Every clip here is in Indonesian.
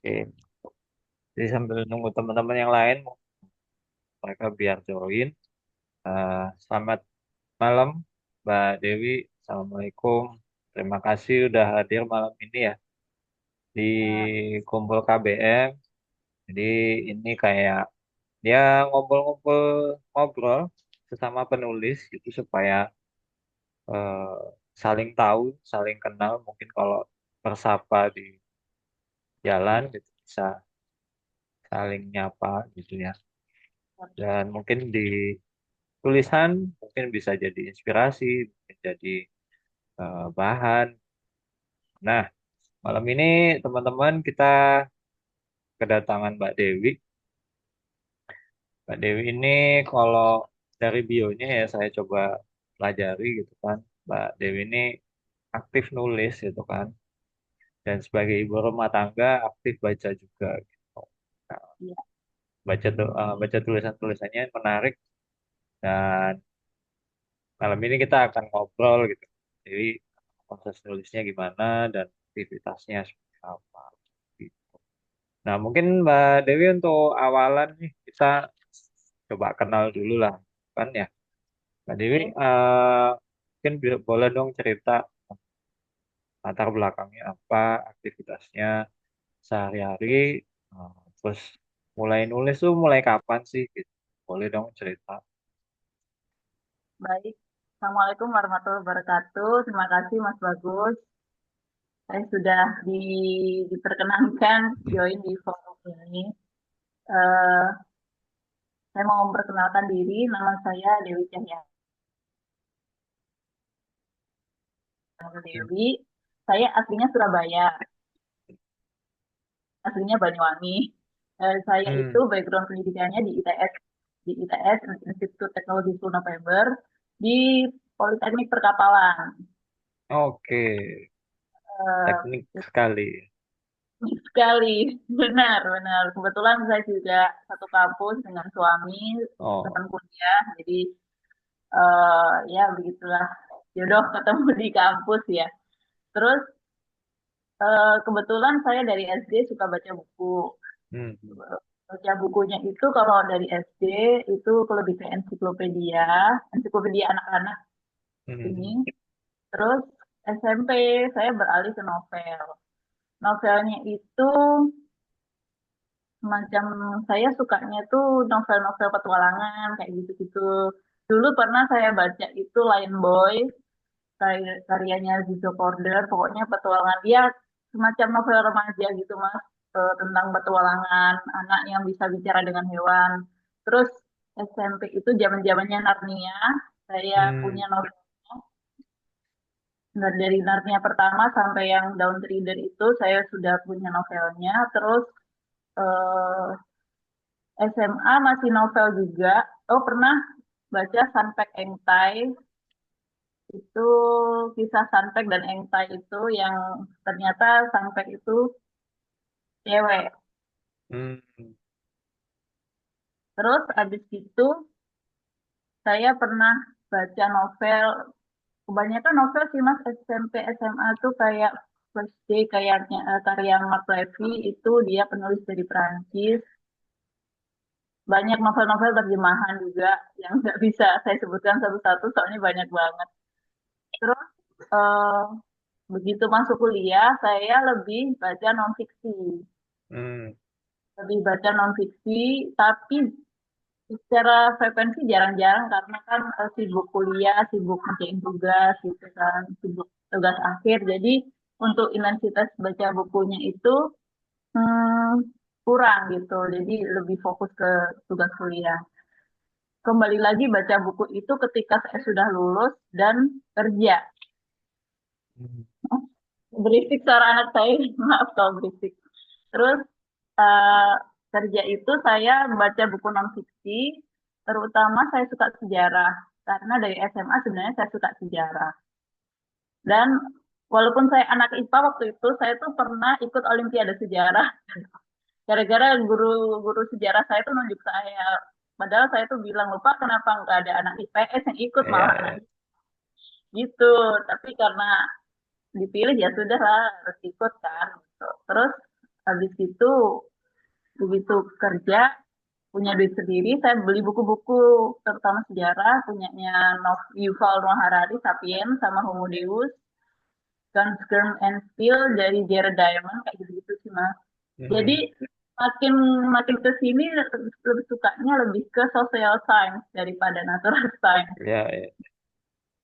Oke. Jadi sambil nunggu teman-teman yang lain, mereka biar join. Selamat malam, Mbak Dewi. Assalamualaikum. Terima kasih udah hadir malam ini ya di kumpul KBM. Jadi ini kayak dia ngobrol-ngobrol ngobrol sesama penulis gitu supaya eh, saling tahu, saling kenal. Mungkin kalau bersapa di jalan gitu bisa saling nyapa gitu ya. Dan mungkin di tulisan mungkin bisa jadi inspirasi, mungkin jadi bahan. Nah, malam ini teman-teman kita kedatangan Mbak Dewi. Mbak Dewi ini kalau dari bionya ya saya coba pelajari gitu kan. Mbak Dewi ini aktif nulis gitu kan. Dan sebagai ibu rumah tangga aktif baca juga gitu. Nah, Iya, baca tulisan-tulisannya menarik dan malam ini kita akan ngobrol gitu. Jadi proses nulisnya gimana dan aktivitasnya seperti apa. Gitu. Nah, mungkin Mbak Dewi untuk awalan nih kita coba kenal dulu lah, kan ya. Mbak Dewi, oke. mungkin boleh dong cerita latar belakangnya apa, aktivitasnya sehari-hari, terus mulai nulis tuh mulai kapan sih? Gitu. Boleh dong cerita. Baik. Assalamualaikum warahmatullahi wabarakatuh. Terima kasih Mas Bagus. Saya sudah diperkenankan join di forum ini. Eh, saya mau memperkenalkan diri. Nama saya Dewi Cahyani Hmm. Dewi. Saya aslinya Surabaya, aslinya Banyuwangi. Saya itu Hmm, background pendidikannya di ITS, Institut Teknologi 10 November, di Politeknik Perkapalan. oke, teknik Eh, sekali. Sekali, benar. Kebetulan saya juga satu kampus dengan suami, teman Oh, kuliah, jadi ya begitulah jodoh ketemu di kampus ya. Terus kebetulan saya dari SD suka baca buku. hmm, Baca bukunya itu kalau dari SD itu lebih ke ensiklopedia, ensiklopedia anak-anak ini. hmm, Terus SMP saya beralih ke novel. Novelnya itu semacam saya sukanya tuh novel-novel petualangan kayak gitu-gitu. Dulu pernah saya baca itu Lion Boy, karyanya Zizo Porter, pokoknya petualangan dia semacam novel remaja gitu Mas, tentang petualangan anak yang bisa bicara dengan hewan. Terus SMP itu zaman-zamannya Narnia, saya punya hmm. novel. Nah, dari Narnia pertama sampai yang Dawn Reader itu saya sudah punya novelnya. Terus eh, SMA masih novel juga. Oh, pernah baca Sanpek Engtai. Itu kisah Sanpek dan Engtai itu yang ternyata Sanpek itu cewek. Hmm. Terus abis itu saya pernah baca novel, kebanyakan novel sih Mas SMP SMA tuh kayak First Day kayaknya karya Mark Levy itu dia penulis dari Perancis. Banyak novel-novel terjemahan juga yang nggak bisa saya sebutkan satu-satu soalnya banyak banget. Terus eh, begitu masuk kuliah, saya lebih baca non-fiksi. Hmm. Lebih baca non-fiksi, tapi secara frekuensi jarang-jarang karena kan sibuk kuliah, sibuk ngerjain tugas gitu kan, sibuk tugas akhir. Jadi untuk intensitas baca bukunya itu kurang gitu. Jadi lebih fokus ke tugas kuliah. Kembali lagi baca buku itu ketika saya sudah lulus dan kerja. Hmm. Berisik suara anak saya, maaf kalau berisik. Terus eh, kerja itu saya membaca buku non-fiksi, terutama saya suka sejarah. Karena dari SMA sebenarnya saya suka sejarah. Dan walaupun saya anak IPA waktu itu, saya tuh pernah ikut Olimpiade Sejarah. Gara-gara guru-guru sejarah saya tuh nunjuk saya. Padahal saya tuh bilang, lupa kenapa nggak ada anak IPS yang ikut Ya, malah ya. gitu. Tapi karena dipilih ya sudah lah harus ikut kan gitu. Terus Habis itu begitu kerja punya duit sendiri, saya beli buku-buku terutama sejarah punyanya Yuval Noah Harari, Sapiens sama Homo Deus, Guns, Germ and Steel dari Jared Diamond kayak gitu-gitu sih Mas. Jadi Hmm, makin makin ke sini lebih sukanya lebih ke social science daripada natural science ya, ya.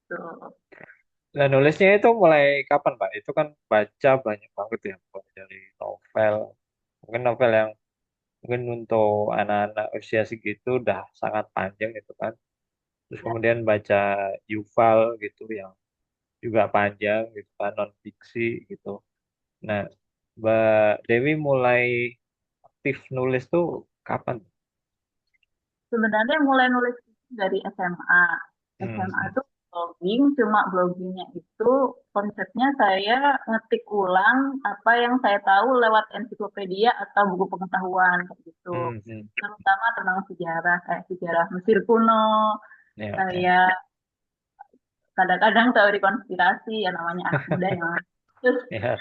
tuh. Nah, nulisnya itu mulai kapan, Pak? Itu kan baca banyak banget ya, mulai dari novel. Mungkin novel yang mungkin untuk anak-anak usia segitu udah sangat panjang gitu kan. Terus Ya. kemudian baca Yuval gitu yang juga panjang gitu kan, non fiksi gitu. Nah, Mbak Dewi mulai aktif nulis tuh kapan? Sebenarnya mulai nulis dari SMA. SMA Hmm. tuh blogging, cuma bloggingnya itu konsepnya saya ngetik ulang apa yang saya tahu lewat ensiklopedia atau buku pengetahuan kayak gitu. Hmm. Hmm. Terutama tentang sejarah, kayak sejarah Mesir kuno, Ya, ya, kayak kadang-kadang teori konspirasi, ya namanya anak muda yang terus ya.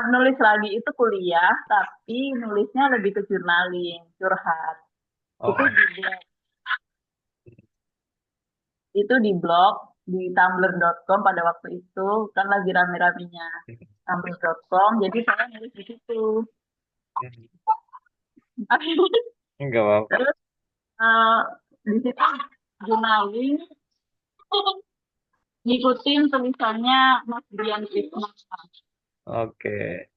nulis lagi itu kuliah, tapi nulisnya lebih ke journaling, curhat. Itu Oh. di blog, itu di blog di tumblr.com pada waktu itu kan lagi rame-ramenya tumblr.com. Jadi saya nulis di situ. Enggak apa-apa. Terus eh, di situ journaling, ngikutin tulisannya Mas Brian Krisna. Oke.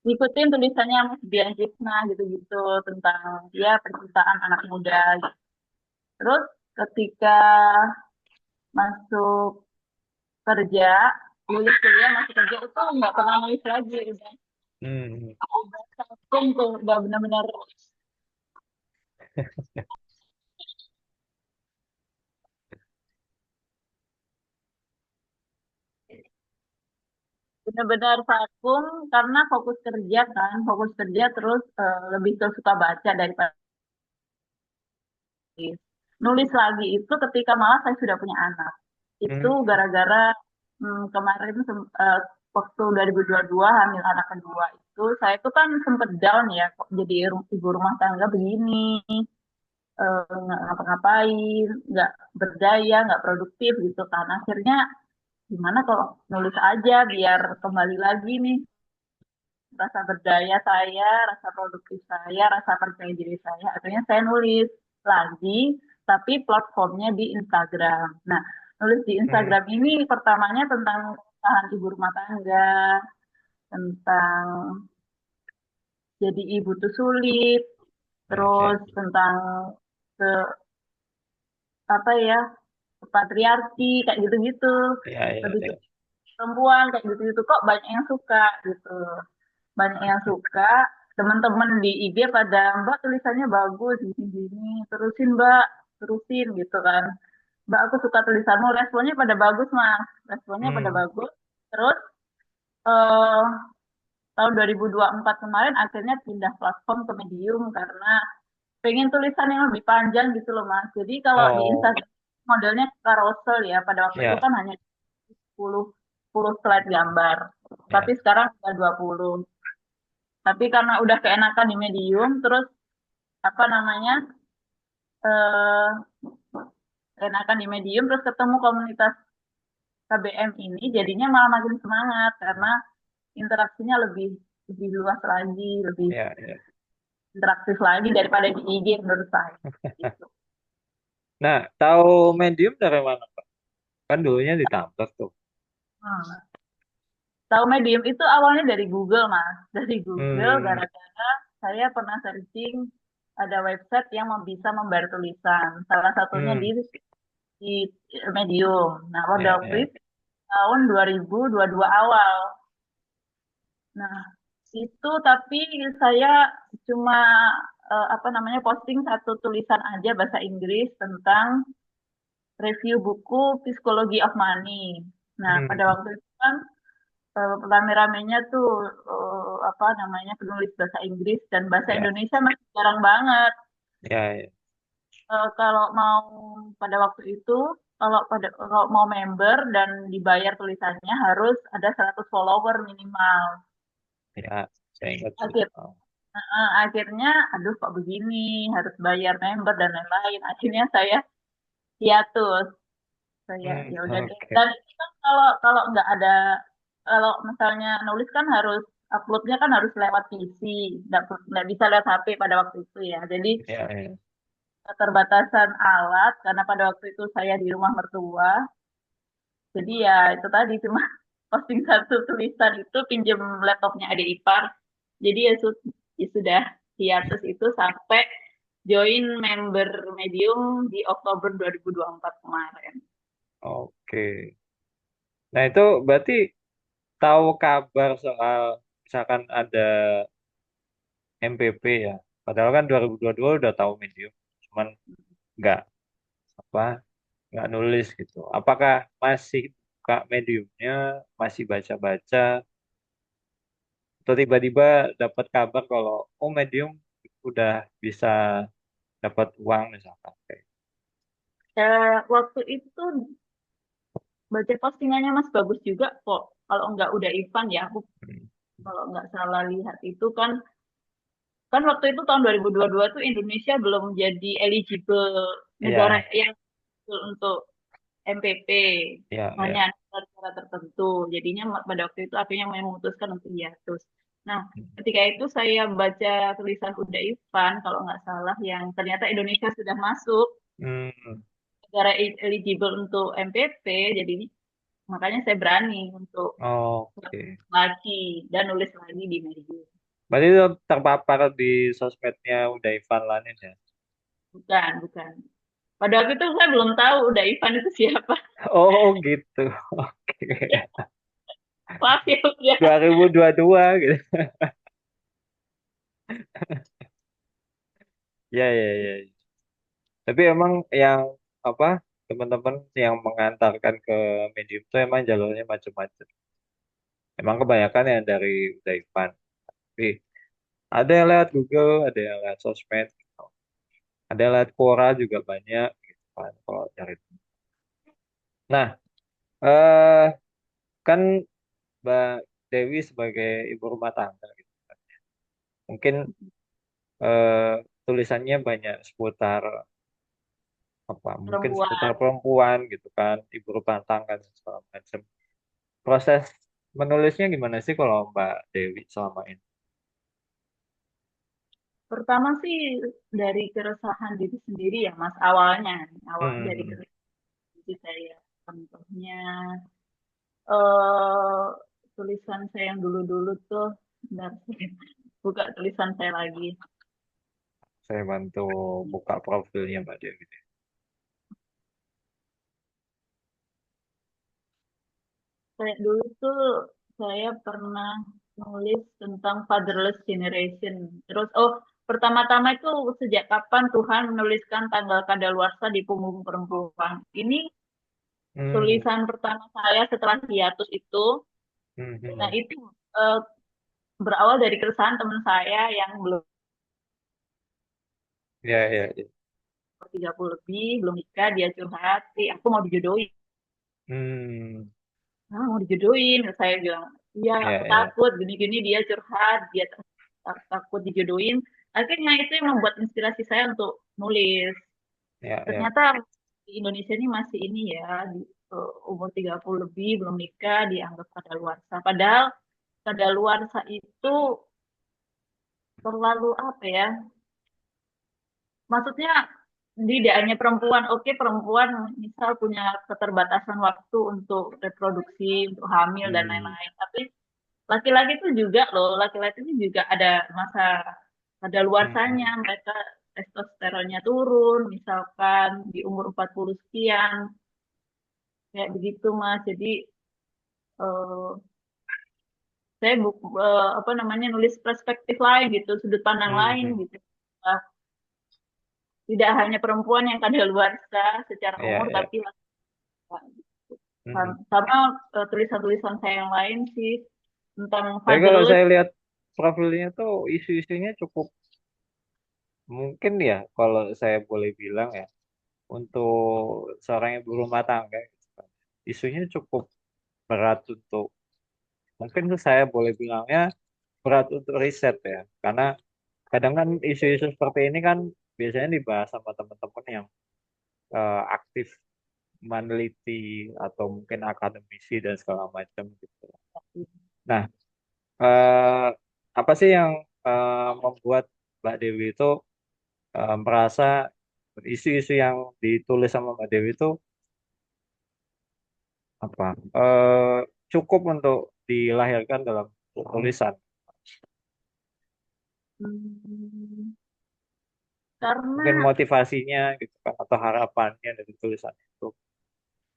Ngikutin tulisannya Mas Brian Krisna gitu-gitu tentang ya percintaan anak muda gitu. Terus ketika masuk kerja, lulus kuliah masuk kerja itu nggak pernah nulis lagi, Hmm. udah vakum tuh, udah benar-benar benar-benar vakum karena fokus kerja kan, fokus kerja terus lebih ke suka baca daripada nulis. Nulis lagi itu ketika malah saya sudah punya anak. Itu Hmm. gara-gara kemarin waktu 2022 hamil anak kedua itu saya tuh kan sempet down ya, kok jadi ibu rumah tangga begini, nggak ngapa-ngapain, nggak berdaya, nggak produktif gitu kan. Akhirnya gimana kalau nulis aja biar kembali lagi nih rasa berdaya saya, rasa produktif saya, rasa percaya diri saya. Akhirnya saya nulis lagi, tapi platformnya di Instagram. Nah, nulis di Hmm. Instagram ini pertamanya tentang tahan ibu rumah tangga, tentang jadi ibu tuh sulit, Ya, ya, terus tentang ke apa ya, patriarki kayak gitu-gitu, ya, ya, lebih ke ya. perempuan kayak gitu-gitu kok banyak yang suka gitu. Banyak yang suka, teman-teman di IG pada Mbak tulisannya bagus gini-gini, terusin Mbak, terusin gitu kan. Mbak aku suka tulisanmu, responnya pada bagus Mas, responnya pada Hmm. bagus. Terus eh, tahun 2024 kemarin akhirnya pindah platform ke Medium karena pengen tulisan yang lebih panjang gitu loh Mas. Jadi kalau di Oh, Instagram modelnya carousel ya, pada waktu itu ya, kan hanya 10, 10 slide gambar. Tapi ya. sekarang udah 20. Tapi karena udah keenakan di Medium, terus apa namanya, eh keenakan di Medium, terus ketemu komunitas KBM ini, jadinya malah makin semangat karena interaksinya lebih lebih luas lagi, lebih Ya, ya. interaktif lagi daripada di IG menurut saya. Gitu. Nah, tahu Medium dari mana, Pak? Kan dulunya di Tumblr tuh. Hmm. Tahu Medium itu awalnya dari Google, Mas. Dari Google, Hmm. gara-gara saya pernah searching ada website yang bisa membayar tulisan. Salah satunya Hmm. di Medium. Nah, pada Ya, waktu ya. itu tahun 2022 awal. Nah, itu tapi saya cuma apa namanya posting satu tulisan aja bahasa Inggris tentang review buku Psychology of Money. Nah, pada Hmm. waktu itu kan rame-ramenya tuh apa namanya penulis bahasa Inggris dan bahasa Ya, Indonesia masih jarang banget. ya, ya. Kalau mau pada waktu itu kalau mau member dan dibayar tulisannya harus ada 100 follower minimal. Ya, saya ingat sih. Akhir, Oh. akhirnya, aduh kok begini, harus bayar member dan lain-lain. Akhirnya saya hiatus. Saya ya udah deh. Oke. Dan itu kan kalau kalau nggak ada, kalau misalnya nulis kan harus uploadnya kan harus lewat PC, nggak bisa lewat HP pada waktu itu ya. Jadi Ya, ya. keterbatasan alat karena pada waktu itu saya di rumah mertua. Jadi ya itu tadi cuma posting satu tulisan itu pinjem laptopnya adik ipar. Jadi ya sudah hiatus itu sampai join member Medium di Oktober 2024 kemarin. Oke. Nah, itu berarti tahu kabar soal misalkan ada MPP ya. Padahal kan 2022 udah tahu Medium, cuman nggak apa nggak nulis gitu. Apakah masih buka Mediumnya, masih baca-baca, atau tiba-tiba dapat kabar kalau oh Medium udah bisa dapat uang misalkan kayak. Waktu itu baca postingannya Mas bagus juga kok. Kalau nggak udah Ivan ya, aku Hmm. kalau nggak salah lihat itu kan kan waktu itu tahun 2022 tuh Indonesia belum jadi eligible negara Iya, yang eligible untuk MPP, iya, hanya iya. negara tertentu. Jadinya pada waktu itu akhirnya memutuskan untuk hiatus. Nah, Hmm. ketika itu saya baca tulisan Uda Ivan kalau nggak salah yang ternyata Indonesia sudah masuk Hmm, negara eligible untuk MPP, jadi makanya saya berani untuk oke. lagi dan nulis lagi di media. Berarti itu terpapar di sosmednya udah Ivan Lanin ya? Bukan, bukan. Pada waktu itu saya belum tahu udah Ivan itu siapa. Oh gitu. Oke. Maaf ya, udah. 2022 gitu. Ya, ya, ya. Tapi emang yang apa teman-teman yang mengantarkan ke medium itu emang jalurnya macam-macam. Emang kebanyakan yang dari Udaivan. Tapi ada yang lewat Google, ada yang lewat sosmed, gitu. Ada yang lewat Quora juga banyak gitu kan kalau cari. Nah, eh kan Mbak Dewi sebagai ibu rumah tangga gitu. Mungkin eh tulisannya banyak seputar apa? Mungkin seputar Perempuan. perempuan gitu kan, ibu rumah tangga dan segala macam. Proses menulisnya gimana sih kalau Mbak Dewi selama ini? Pertama sih dari keresahan diri sendiri ya Mas, awalnya. Awal dari Hmm, keresahan diri saya. Contohnya, eh tulisan saya yang dulu-dulu tuh, bentar, saya buka tulisan saya lagi. saya bantu buka profilnya Mbak Dewi. Kayak dulu tuh saya pernah nulis tentang fatherless generation. Terus, oh, pertama-tama itu sejak kapan Tuhan menuliskan tanggal kadaluarsa di punggung perempuan. Ini Hmm, tulisan pertama saya setelah hiatus itu. hmm, Nah, hmm. itu eh, berawal dari keresahan teman saya yang belum Ya, ya, ya. 30 lebih, belum nikah, dia curhat, aku mau dijodohin. Hmm, Ah, mau dijodohin, saya bilang, iya ya, aku ya, takut, gini-gini dia curhat, dia takut dijodohin. Akhirnya itu yang membuat inspirasi saya untuk nulis. ya, ya. Ternyata di Indonesia ini masih ini ya, di umur 30 lebih, belum nikah, dianggap kadaluarsa. Padahal kadaluarsa itu terlalu apa ya, maksudnya tidak hanya perempuan, oke perempuan misal punya keterbatasan waktu untuk reproduksi, untuk hamil dan Hmm, lain-lain. Tapi laki-laki itu juga loh, laki-laki itu juga ada hmm, luarsanya, hmm. mereka testosteronnya turun, misalkan di umur 40 sekian, kayak begitu Mas. Jadi eh, saya apa namanya nulis perspektif lain gitu, sudut pandang Hmm, lain hmm. gitu. Eh, Tidak hanya perempuan yang kadaluarsa secara Ya, umur, ya. tapi laki-laki. Hmm. Sama tulisan-tulisan saya yang lain sih tentang Tapi kalau fatherless. saya lihat profilnya tuh isu-isunya cukup mungkin ya kalau saya boleh bilang ya untuk seorang ibu rumah tangga gitu kan. Isunya cukup berat untuk mungkin tuh saya boleh bilangnya berat untuk riset ya karena kadang kan isu-isu seperti ini kan biasanya dibahas sama teman-teman yang aktif meneliti atau mungkin akademisi dan segala macam gitu. Nah, eh, apa sih yang membuat Mbak Dewi itu merasa isu-isu yang ditulis sama Mbak Dewi itu apa cukup untuk dilahirkan dalam tulisan? Hmm, Mungkin karena motivasinya gitu kan atau harapannya dari tulisan itu.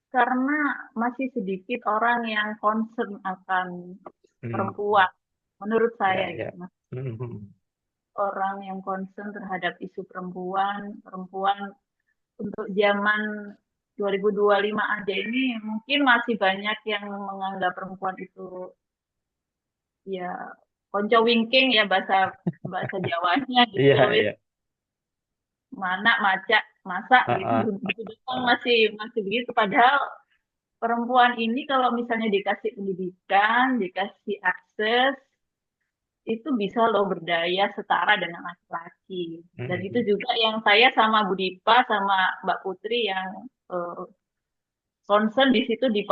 karena masih sedikit orang yang concern akan Hmm, perempuan, menurut saya ya, gitu ya. mas. Hmm, Orang yang concern terhadap isu perempuan, perempuan untuk zaman 2025 aja ini mungkin masih banyak yang menganggap perempuan itu ya konco wingking ya bahasa bahasa Jawanya gitu iya, wis iya. mana maca masak Ah, gitu ah, gitu doang ah. masih masih begitu padahal perempuan ini kalau misalnya dikasih pendidikan dikasih akses itu bisa loh berdaya setara dengan laki-laki dan itu Hmm. juga yang saya sama Bu Dipa sama Mbak Putri yang concern di situ di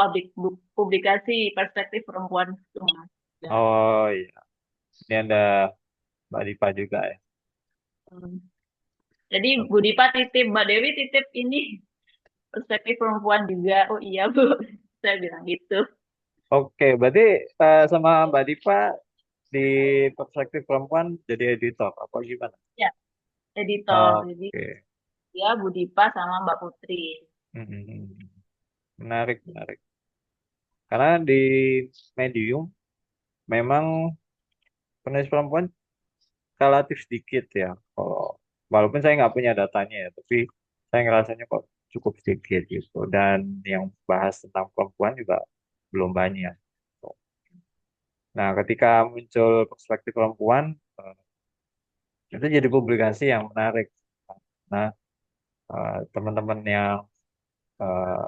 publikasi perspektif perempuan itu mas. Dan, Oh iya, ini ada Mbak Dipa juga ya. jadi Bu Dipa titip Mbak Dewi titip ini perspektif perempuan juga. Oh iya Bu, saya bilang gitu. Oke, berarti sama Mbak Dipa di perspektif perempuan jadi editor apa gimana? Ya, editor. Jadi Oke. dia Bu Dipa sama Mbak Putri. Hmm. Menarik, menarik. Karena di Medium memang penulis perempuan relatif sedikit ya. Kalau walaupun saya nggak punya datanya ya, tapi saya ngerasanya kok cukup sedikit gitu. Dan yang bahas tentang perempuan juga belum banyak. Nah, ketika muncul perspektif perempuan, itu jadi publikasi yang menarik. Nah, teman-teman yang eh,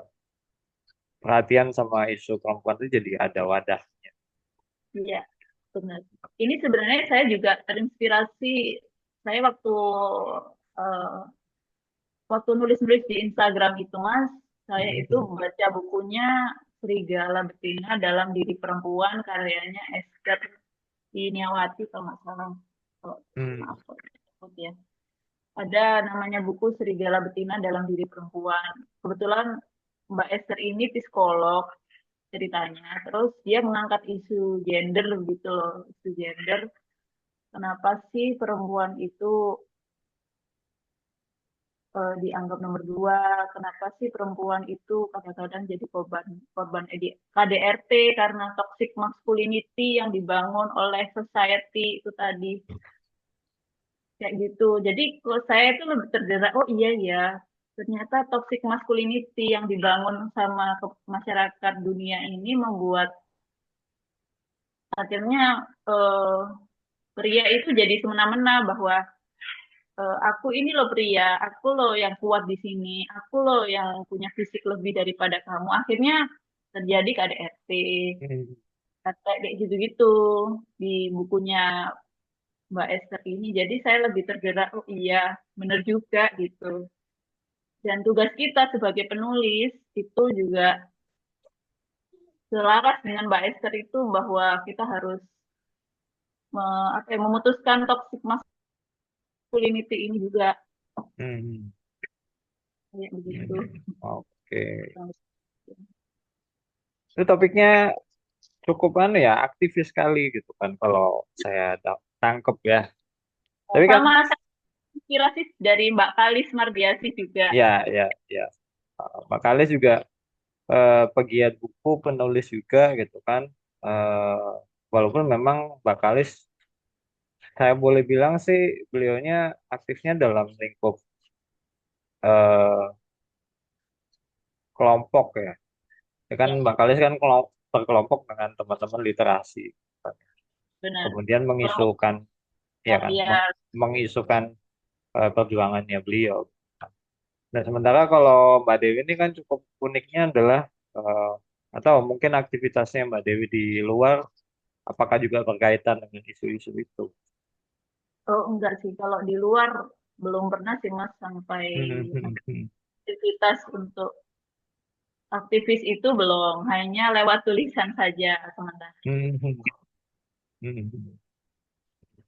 perhatian sama isu perempuan itu jadi ada wadah. Iya, benar. Ini sebenarnya saya juga terinspirasi. Saya eh, waktu nulis-nulis di Instagram itu, Mas, saya itu baca bukunya Serigala Betina dalam Diri Perempuan karyanya Esther Iniawati kalau nggak salah. Oh, Hmm. maaf kalau disebut ya. Ada namanya buku Serigala Betina dalam Diri Perempuan. Kebetulan Mbak Esther ini psikolog ceritanya. Terus dia mengangkat isu gender gitu loh, isu gender. Kenapa sih perempuan itu dianggap nomor dua? Kenapa sih perempuan itu kadang-kadang jadi korban korban KDRT karena toxic masculinity yang dibangun oleh society itu tadi kayak gitu. Jadi kalau saya itu lebih tergerak, oh iya ya, ternyata toxic masculinity yang dibangun sama masyarakat dunia ini membuat akhirnya eh, pria itu jadi semena-mena bahwa aku ini loh pria, aku loh yang kuat di sini, aku loh yang punya fisik lebih daripada kamu. Akhirnya terjadi KDRT, Hmm. kayak gitu-gitu di bukunya Mbak Esther ini. Jadi saya lebih tergerak, oh iya, bener juga gitu. Dan tugas kita sebagai penulis itu juga selaras dengan Mbak Esther itu bahwa kita harus memutuskan toxic masculinity ini juga Hmm. kayak begitu. Hmm. Oke. Itu topiknya cukup ya aktivis sekali gitu kan kalau saya tangkep ya. Tapi kan Sama saya inspirasi dari Mbak Kalis Mardiasi juga. ya, ya, ya. Mbak Kales juga pegiat buku, penulis juga gitu kan. Walaupun memang Mbak Kales saya boleh bilang sih beliaunya aktifnya dalam lingkup eh, kelompok ya. Ya kan Ya, Mbak Kales kan berkelompok dengan teman-teman literasi. benar. Kemudian Kelompok mengisukan ya kan karya mengisukan perjuangannya beliau. Nah, sementara kalau Mbak Dewi ini kan cukup uniknya adalah eh, atau mungkin aktivitasnya Mbak Dewi di luar, apakah juga berkaitan dengan isu-isu itu? Oh enggak sih, kalau di luar belum pernah sih Mas sampai Hmm, hmm, hmm. aktivitas untuk aktivis itu belum, hanya lewat tulisan saja sementara. Hmm, hmm, hmm.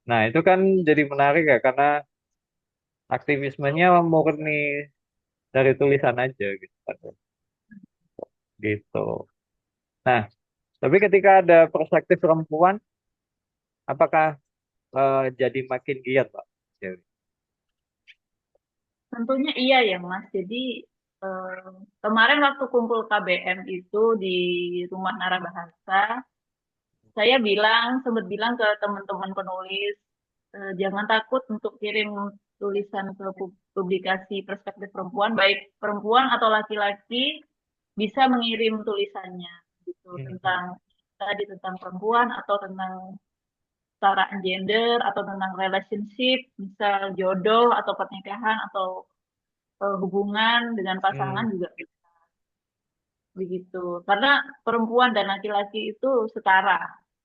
Nah, itu kan jadi menarik ya, karena aktivismenya murni dari tulisan aja gitu kan. Gitu. Nah, tapi ketika ada perspektif perempuan, apakah jadi makin giat, Pak? Dewi? Tentunya iya ya Mas. Jadi eh, kemarin waktu kumpul KBM itu di Rumah Narabahasa, saya sempat bilang ke teman-teman penulis, jangan takut untuk kirim tulisan ke publikasi perspektif perempuan, baik perempuan atau laki-laki bisa mengirim tulisannya gitu Hmm, hmm, tentang tadi tentang perempuan atau tentang kesetaraan gender atau tentang relationship, misal jodoh atau pernikahan atau hubungan dengan pasangan hmm, juga begitu. Karena perempuan dan laki-laki itu setara.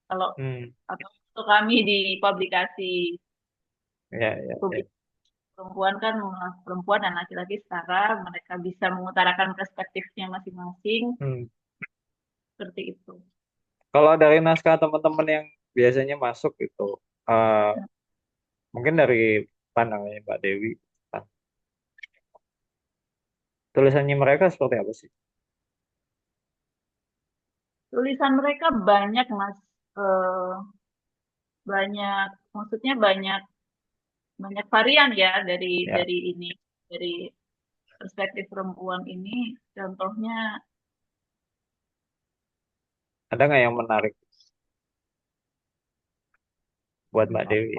Kalau hmm. atau untuk kami di publikasi Ya, ya, ya. publik perempuan kan perempuan dan laki-laki setara, mereka bisa mengutarakan perspektifnya masing-masing Hmm. seperti itu. Kalau dari naskah teman-teman yang biasanya masuk itu, eh, mungkin dari pandangannya Mbak Dewi, ah, tulisannya mereka seperti apa sih? Tulisan mereka banyak, Mas. Eh, banyak, maksudnya banyak banyak varian ya Ya, dari perspektif perempuan ini. Contohnya, ada nggak yang menarik buat Mbak Dewi?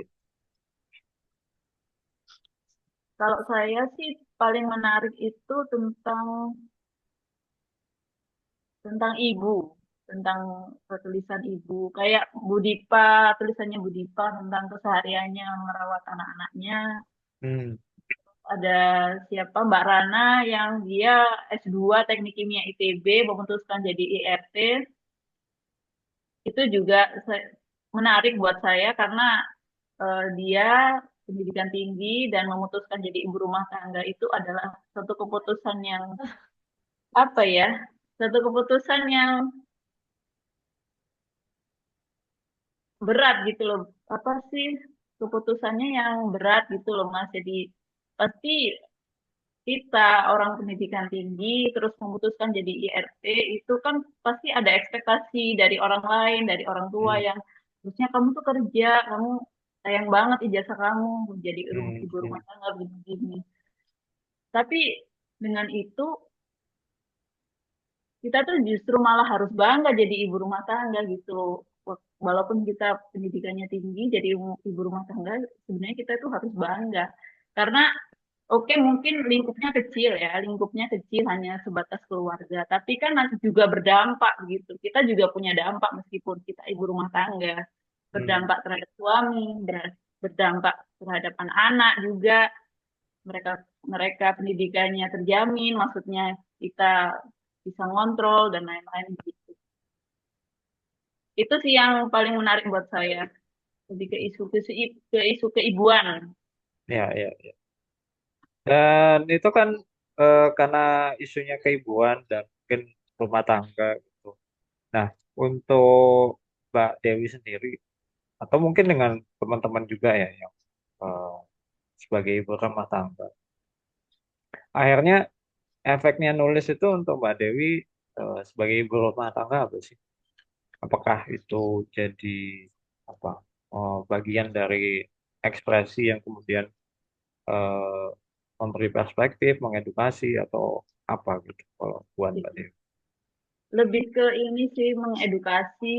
kalau saya sih paling menarik itu tentang ibu, tentang tulisan ibu. Kayak Budipa, tulisannya Budipa tentang kesehariannya merawat anak-anaknya. Hmm, Ada siapa Mbak Rana yang dia S2 Teknik Kimia ITB memutuskan jadi IRT. Itu juga menarik buat saya karena dia pendidikan tinggi dan memutuskan jadi ibu rumah tangga itu adalah satu keputusan yang apa ya? Satu keputusan yang berat gitu loh. Apa sih keputusannya yang berat gitu loh Mas. Jadi pasti kita orang pendidikan tinggi terus memutuskan jadi IRT itu kan pasti ada ekspektasi dari orang lain, dari orang tua hmm, yang harusnya kamu tuh kerja, kamu sayang banget ijazah kamu jadi hmm, ibu hmm, rumah tangga begini. Tapi dengan itu kita tuh justru malah harus bangga jadi ibu rumah tangga gitu loh. Walaupun kita pendidikannya tinggi, jadi ibu rumah tangga, sebenarnya kita tuh harus bangga. Karena oke mungkin lingkupnya kecil ya, lingkupnya kecil hanya sebatas keluarga. Tapi kan nanti juga berdampak gitu. Kita juga punya dampak meskipun kita ibu rumah tangga. hmm, Berdampak terhadap suami, berdampak terhadap anak-anak juga. Mereka mereka pendidikannya terjamin, maksudnya kita bisa ngontrol dan lain-lain gitu. Itu sih yang paling menarik buat saya, lebih ke isu keibuan. ya, ya, ya. Dan itu kan karena isunya keibuan dan mungkin rumah tangga gitu. Nah, untuk Mbak Dewi sendiri, atau mungkin dengan teman-teman juga ya yang eh, sebagai ibu rumah tangga, akhirnya efeknya nulis itu untuk Mbak Dewi sebagai ibu rumah tangga apa sih? Apakah itu jadi apa bagian dari ekspresi yang kemudian eh, memberi perspektif, mengedukasi atau apa gitu kalau buat Mbak Dewi? Lebih ke ini sih mengedukasi,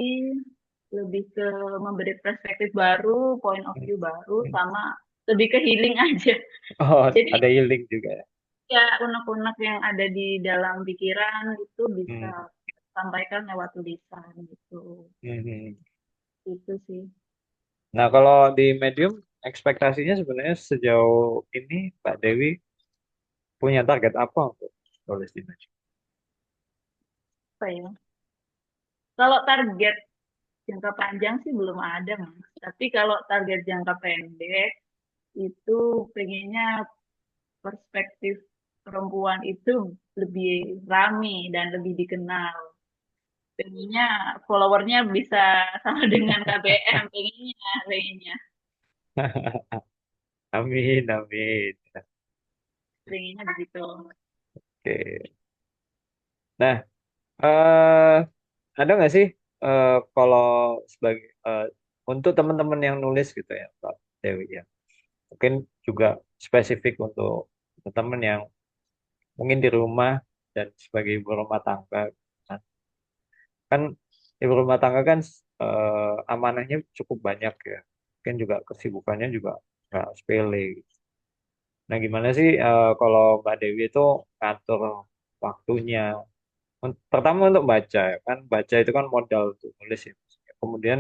lebih ke memberi perspektif baru, point of Hmm. view baru, Hmm. sama lebih ke healing aja. Oh, Jadi ada healing juga ya. ya unek-unek yang ada di dalam pikiran itu bisa Hmm. sampaikan lewat tulisan gitu. Hmm. Hmm. Itu sih. Nah, kalau di medium ekspektasinya sebenarnya sejauh ini Mbak Dewi punya target apa untuk tulis di Najwa? Apa ya? Kalau target jangka panjang sih belum ada, Mas. Tapi kalau target jangka pendek itu pengennya perspektif perempuan itu lebih rame dan lebih dikenal. Pengennya followernya bisa sama dengan KBM, pengennya, Amin, amin. pengennya begitu. Oke. Nah, eh ada nggak sih kalau sebagai untuk teman-teman yang nulis gitu ya, Pak Dewi ya, mungkin juga spesifik untuk teman-teman yang mungkin di rumah dan sebagai ibu rumah tangga, kan, kan ibu rumah tangga kan amanahnya cukup banyak ya, mungkin juga kesibukannya juga nggak sepele. Nah, gimana sih kalau Mbak Dewi itu ngatur waktunya? Pertama untuk baca, ya kan, baca itu kan modal untuk nulis ya. Kemudian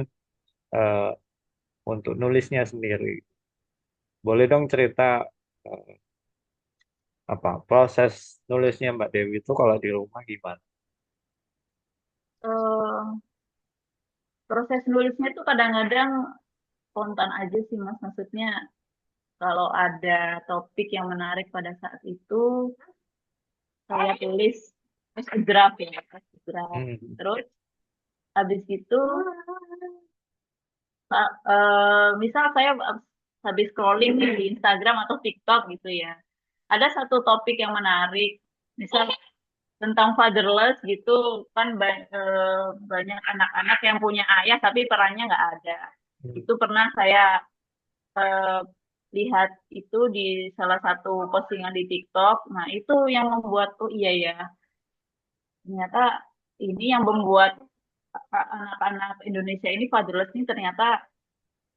eh, untuk nulisnya sendiri, boleh dong cerita eh, apa proses nulisnya Mbak Dewi itu kalau di rumah gimana? Eh, Proses nulisnya tuh kadang-kadang spontan aja sih, Mas. Maksudnya kalau ada topik yang menarik pada saat itu, saya tulis first draft ya, first draft. Hmm. Terus habis itu, misal saya habis scrolling nih di Instagram atau TikTok gitu ya, ada satu topik yang menarik, misal tentang fatherless gitu kan, banyak anak-anak yang punya ayah tapi perannya nggak ada. Itu pernah saya eh, lihat itu di salah satu postingan di TikTok. Nah, itu yang membuat, oh iya ya, ternyata ini yang membuat anak-anak Indonesia ini fatherless ini ternyata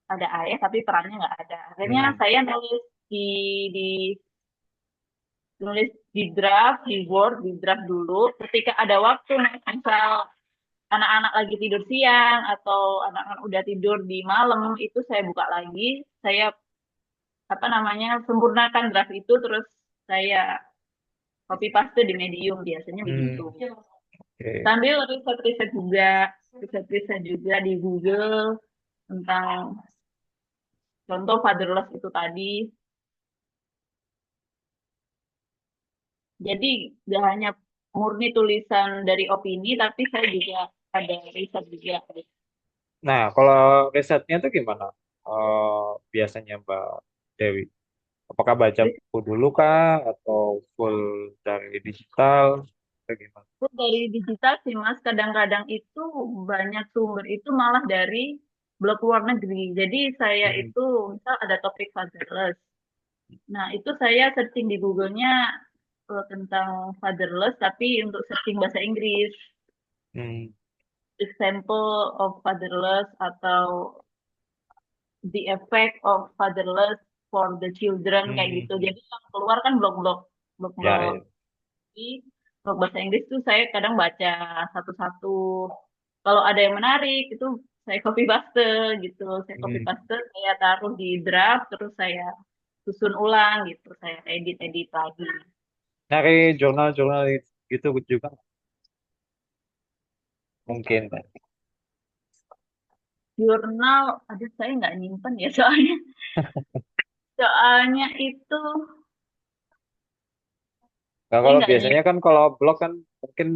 ada ayah tapi perannya nggak ada. Akhirnya Hmm. saya di di nulis di draft, di Word, di draft dulu. Ketika ada waktu, misal anak-anak lagi tidur siang atau anak-anak udah tidur di malam, itu saya buka lagi, saya apa namanya sempurnakan draft itu, terus saya copy paste di Medium, biasanya begitu. Hmm. Oke. Sambil riset-riset juga, riset-riset juga di Google tentang contoh fatherless itu tadi. Jadi gak hanya murni tulisan dari opini, tapi saya juga ada riset juga. Nah, kalau risetnya tuh gimana? Biasanya Mbak Dewi, apakah baca buku dulu kah atau full dari digital? Atau gimana? Itu dari digital sih, Mas. Kadang-kadang itu banyak sumber itu malah dari blog luar negeri. Jadi saya Hmm. itu misal ada topik fatherless. Nah, itu saya searching di Google-nya tentang fatherless, tapi untuk searching bahasa Inggris. Hmm. Example of fatherless atau the effect of fatherless for the children kayak gitu. Hmm. Jadi yang keluar kan Ya, blog-blog ya. di blog bahasa Inggris tuh saya kadang baca satu-satu. Kalau ada yang menarik itu saya copy paste gitu. Saya copy Hmm. paste, saya taruh di draft, terus saya susun ulang gitu. Saya edit-edit lagi. Nyari jurnal-jurnal gitu juga mungkin. Jurnal, aduh saya nggak nyimpen ya soalnya. Soalnya itu Nah, saya kalau nggak biasanya nyimpen. kan kalau blog kan mungkin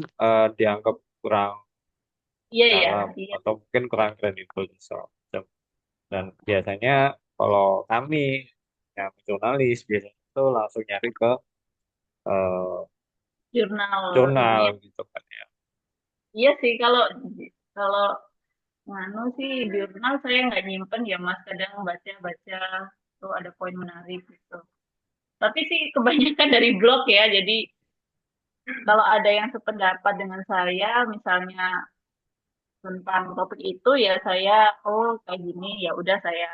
dianggap kurang Iya ya, dalam iya. atau mungkin kurang kredibel segala macam. Dan biasanya kalau kami yang jurnalis biasanya itu langsung nyari ke eh, Jurnal ini jurnal ya. gitu kan ya. Iya sih, kalau kalau nganu sih jurnal saya nggak nyimpen ya, Mas. Kadang baca-baca tuh ada poin menarik gitu. Tapi sih kebanyakan dari blog ya. Jadi kalau ada yang sependapat dengan saya, misalnya tentang topik itu ya saya, oh kayak gini, ya udah saya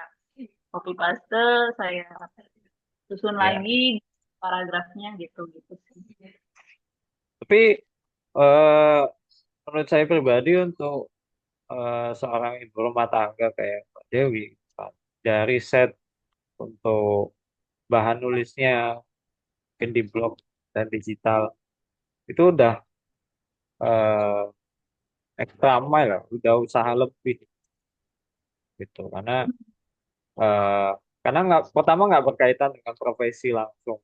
copy paste, saya susun Ya. lagi paragrafnya gitu gitu sih. Tapi eh, menurut saya pribadi untuk seorang ibu rumah tangga kayak Mbak Dewi, kan, dari set untuk bahan nulisnya mungkin di blog. dan digital itu udah eh, extra mile lah, udah usaha lebih gitu eh, karena nggak pertama nggak berkaitan dengan profesi langsung.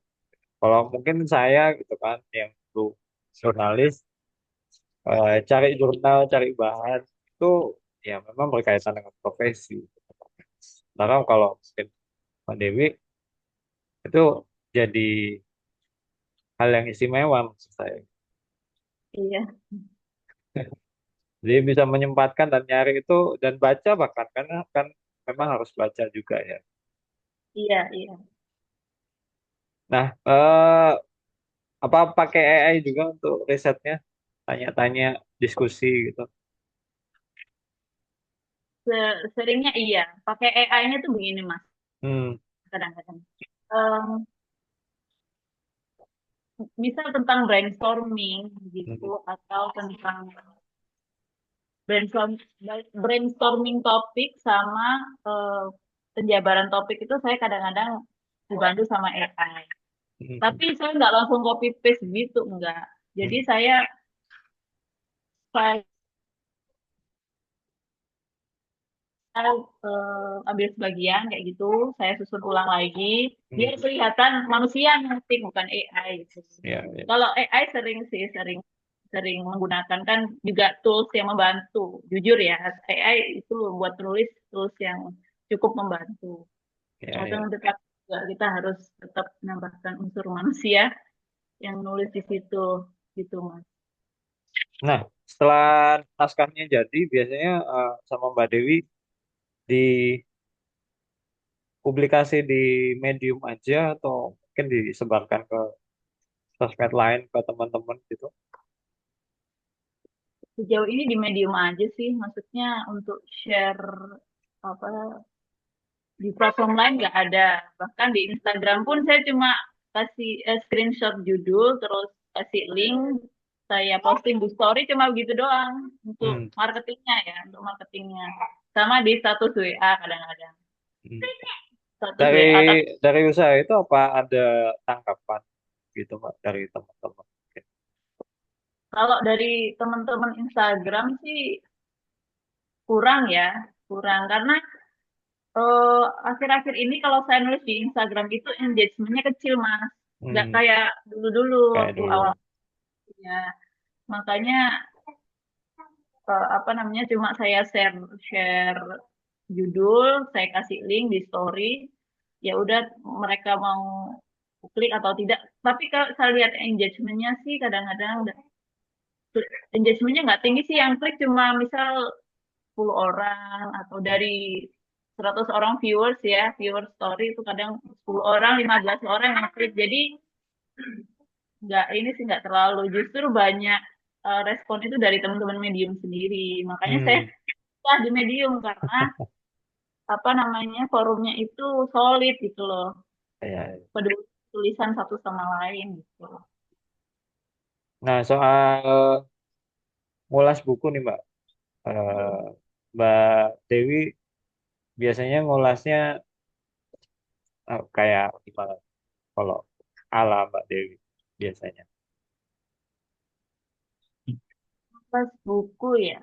Kalau mungkin saya gitu kan yang dulu jurnalis cari jurnal, cari bahan itu ya memang berkaitan dengan profesi. Nah, kalau mungkin Mbak Dewi itu jadi hal yang istimewa maksud saya. Iya, Jadi bisa menyempatkan dan nyari itu dan baca bahkan karena kan memang harus baca juga ya. iya, iya. Nah, apa pakai AI juga untuk risetnya? Tanya-tanya, diskusi gitu. Seringnya iya. Pakai AI-nya tuh begini, Mas. Hmm. Kadang-kadang. Em, Misal tentang brainstorming Hmm. gitu, atau tentang brainstorm, brainstorming topik sama eh, penjabaran topik itu saya kadang-kadang dibantu sama AI. Hmm. Tapi saya nggak langsung copy paste gitu, enggak. Jadi Hmm. saya ambil sebagian kayak gitu, saya susun ulang lagi, biar Hmm. kelihatan manusia yang ngetik bukan AI gitu. Ya, ya. Kalau AI sering sih, sering menggunakan kan juga tools yang membantu. Jujur ya, AI itu buat tulis tools yang cukup membantu. Ya, Akan ya. tetap juga kita harus tetap menambahkan unsur manusia yang nulis di situ gitu Mas. Nah, setelah naskahnya jadi, biasanya sama Mbak Dewi dipublikasi di Medium aja atau mungkin disebarkan ke sosmed lain ke teman-teman gitu. Sejauh ini di medium aja sih, maksudnya untuk share apa di platform lain nggak ada. Bahkan di Instagram pun saya cuma kasih screenshot judul, terus kasih link, saya posting di story cuma begitu doang untuk Hmm. marketingnya ya, untuk marketingnya. Sama di status WA kadang-kadang. Hmm. Status Dari WA. Tapi dari usaha itu apa ada tanggapan gitu Mbak dari teman-teman? kalau dari teman-teman Instagram sih kurang ya, kurang karena akhir-akhir ini kalau saya nulis di Instagram itu engagementnya kecil mas, nggak Hmm. kayak dulu-dulu Kayak waktu dulu. awalnya. Makanya apa namanya cuma saya share share judul, saya kasih link di story, ya udah mereka mau klik atau tidak. Tapi kalau saya lihat engagementnya sih kadang-kadang engagementnya nggak tinggi sih, yang klik cuma misal 10 orang atau dari 100 orang viewers ya, viewer story itu kadang 10 orang, 15 orang yang klik. Jadi nggak ini sih nggak terlalu, justru banyak respon itu dari teman-teman medium sendiri. Makanya saya Hmm. suka di medium karena apa namanya forumnya itu solid gitu loh, Ya, ya. peduli tulisan satu sama lain gitu. Nah, soal ngulas buku nih Mbak. Eh, Mbak Dewi biasanya ngulasnya kayak gimana kalau ala Mbak Dewi biasanya? Pas buku ya,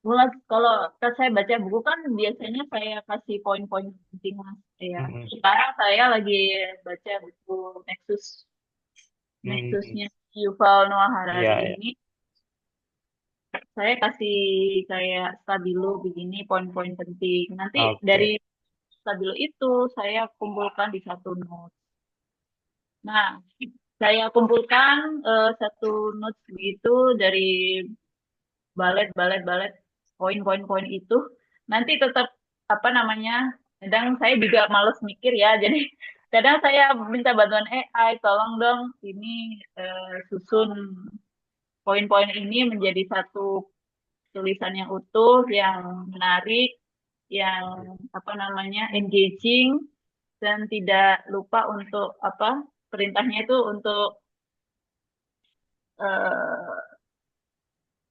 mulai kalau saya baca buku kan biasanya saya kasih poin-poin penting mas ya. Hmm. Sekarang saya lagi baca buku Nexus, Hmm. Nexusnya Yuval Noah Iya, Harari ya. ini. Saya kasih kayak stabilo begini poin-poin penting. Nanti dari Oke. stabilo itu saya kumpulkan di satu note. Nah, saya kumpulkan satu notes begitu dari balet poin-poin-poin itu. Nanti tetap apa namanya? Kadang saya juga males mikir ya, jadi kadang saya minta bantuan AI, tolong dong ini susun poin-poin ini menjadi satu tulisan yang utuh, yang menarik, yang apa namanya engaging dan tidak lupa untuk apa perintahnya itu untuk eh,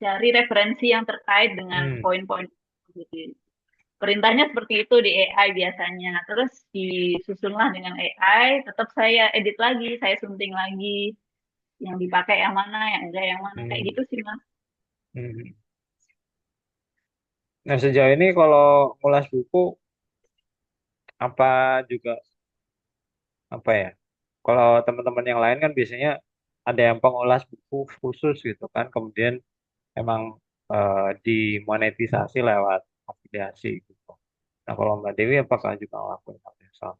cari referensi yang terkait dengan Hmm. poin-poin gitu. Perintahnya seperti itu di AI biasanya. Terus disusunlah dengan AI, tetap saya edit lagi, saya sunting lagi. yang dipakai yang mana, yang enggak yang mana, kayak Hmm. gitu sih Mas. Hmm. Nah, sejauh ini kalau ngulas buku apa juga apa ya? Kalau teman-teman yang lain kan biasanya ada yang pengulas buku khusus gitu kan, kemudian emang dimonetisasi lewat afiliasi gitu. Nah, kalau Mbak Dewi apakah juga ngelakuin hal yang sama?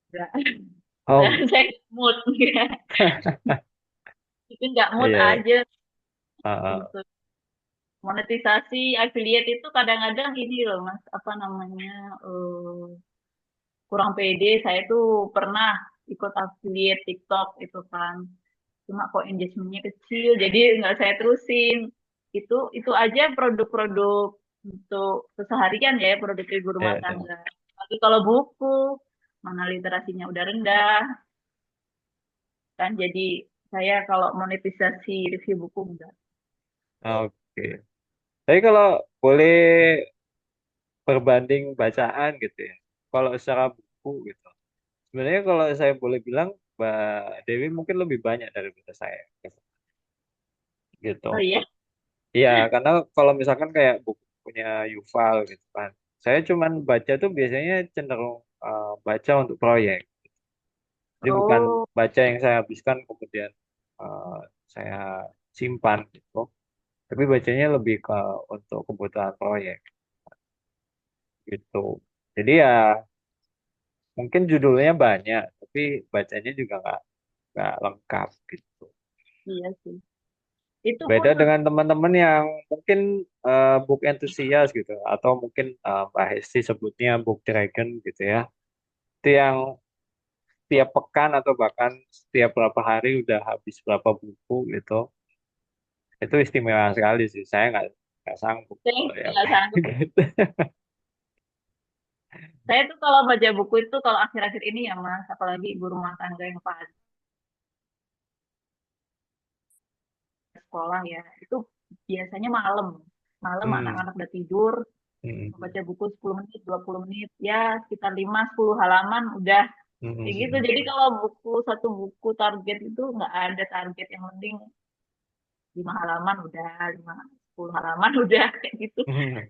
Enggak, Oh, saya mood ya. Itu nggak mood iya, iya. aja Ah, gitu. Monetisasi affiliate itu kadang-kadang ini loh Mas, apa namanya, eh, kurang pede. Saya tuh pernah ikut affiliate TikTok itu kan. Cuma kok engagementnya kecil, jadi nggak saya terusin. Itu aja produk-produk untuk keseharian ya, produk ibu rumah iya, iya. tangga. Tapi kalau buku, mana literasinya udah rendah, kan jadi saya kalau monetisasi review buku enggak. Oke. Tapi kalau boleh berbanding bacaan gitu ya. Kalau secara buku gitu. Sebenarnya kalau saya boleh bilang Mbak Dewi mungkin lebih banyak daripada saya gitu. Oh iya. Iya, karena kalau misalkan kayak buku punya Yuval gitu kan. Saya cuman baca tuh biasanya cenderung baca untuk proyek. Jadi bukan Oh, baca yang saya habiskan kemudian eh, saya simpan gitu. Tapi bacanya lebih ke untuk kebutuhan proyek gitu. Jadi ya mungkin judulnya banyak, tapi bacanya juga nggak lengkap gitu. iya sih. Itu pun Beda dengan teman-teman yang mungkin book enthusiast gitu, atau mungkin Mbak Hesti sebutnya book dragon gitu ya. Itu yang setiap pekan atau bahkan setiap berapa hari udah habis berapa buku gitu. Itu istimewa sekali sih. Saya nggak sanggup saya kalau yang nggak kayak sanggup. gitu. Saya tuh kalau baca buku itu kalau akhir-akhir ini ya Mas, apalagi ibu rumah tangga yang pada sekolah ya, itu biasanya malam. Malam Hmm. anak-anak udah tidur, Hmm. baca buku 10 menit, 20 menit, ya sekitar 5-10 halaman udah kayak gitu. Hmm. Jadi kalau satu buku target itu nggak ada target, yang penting 5 halaman udah, 10 halaman udah kayak gitu. Hmm.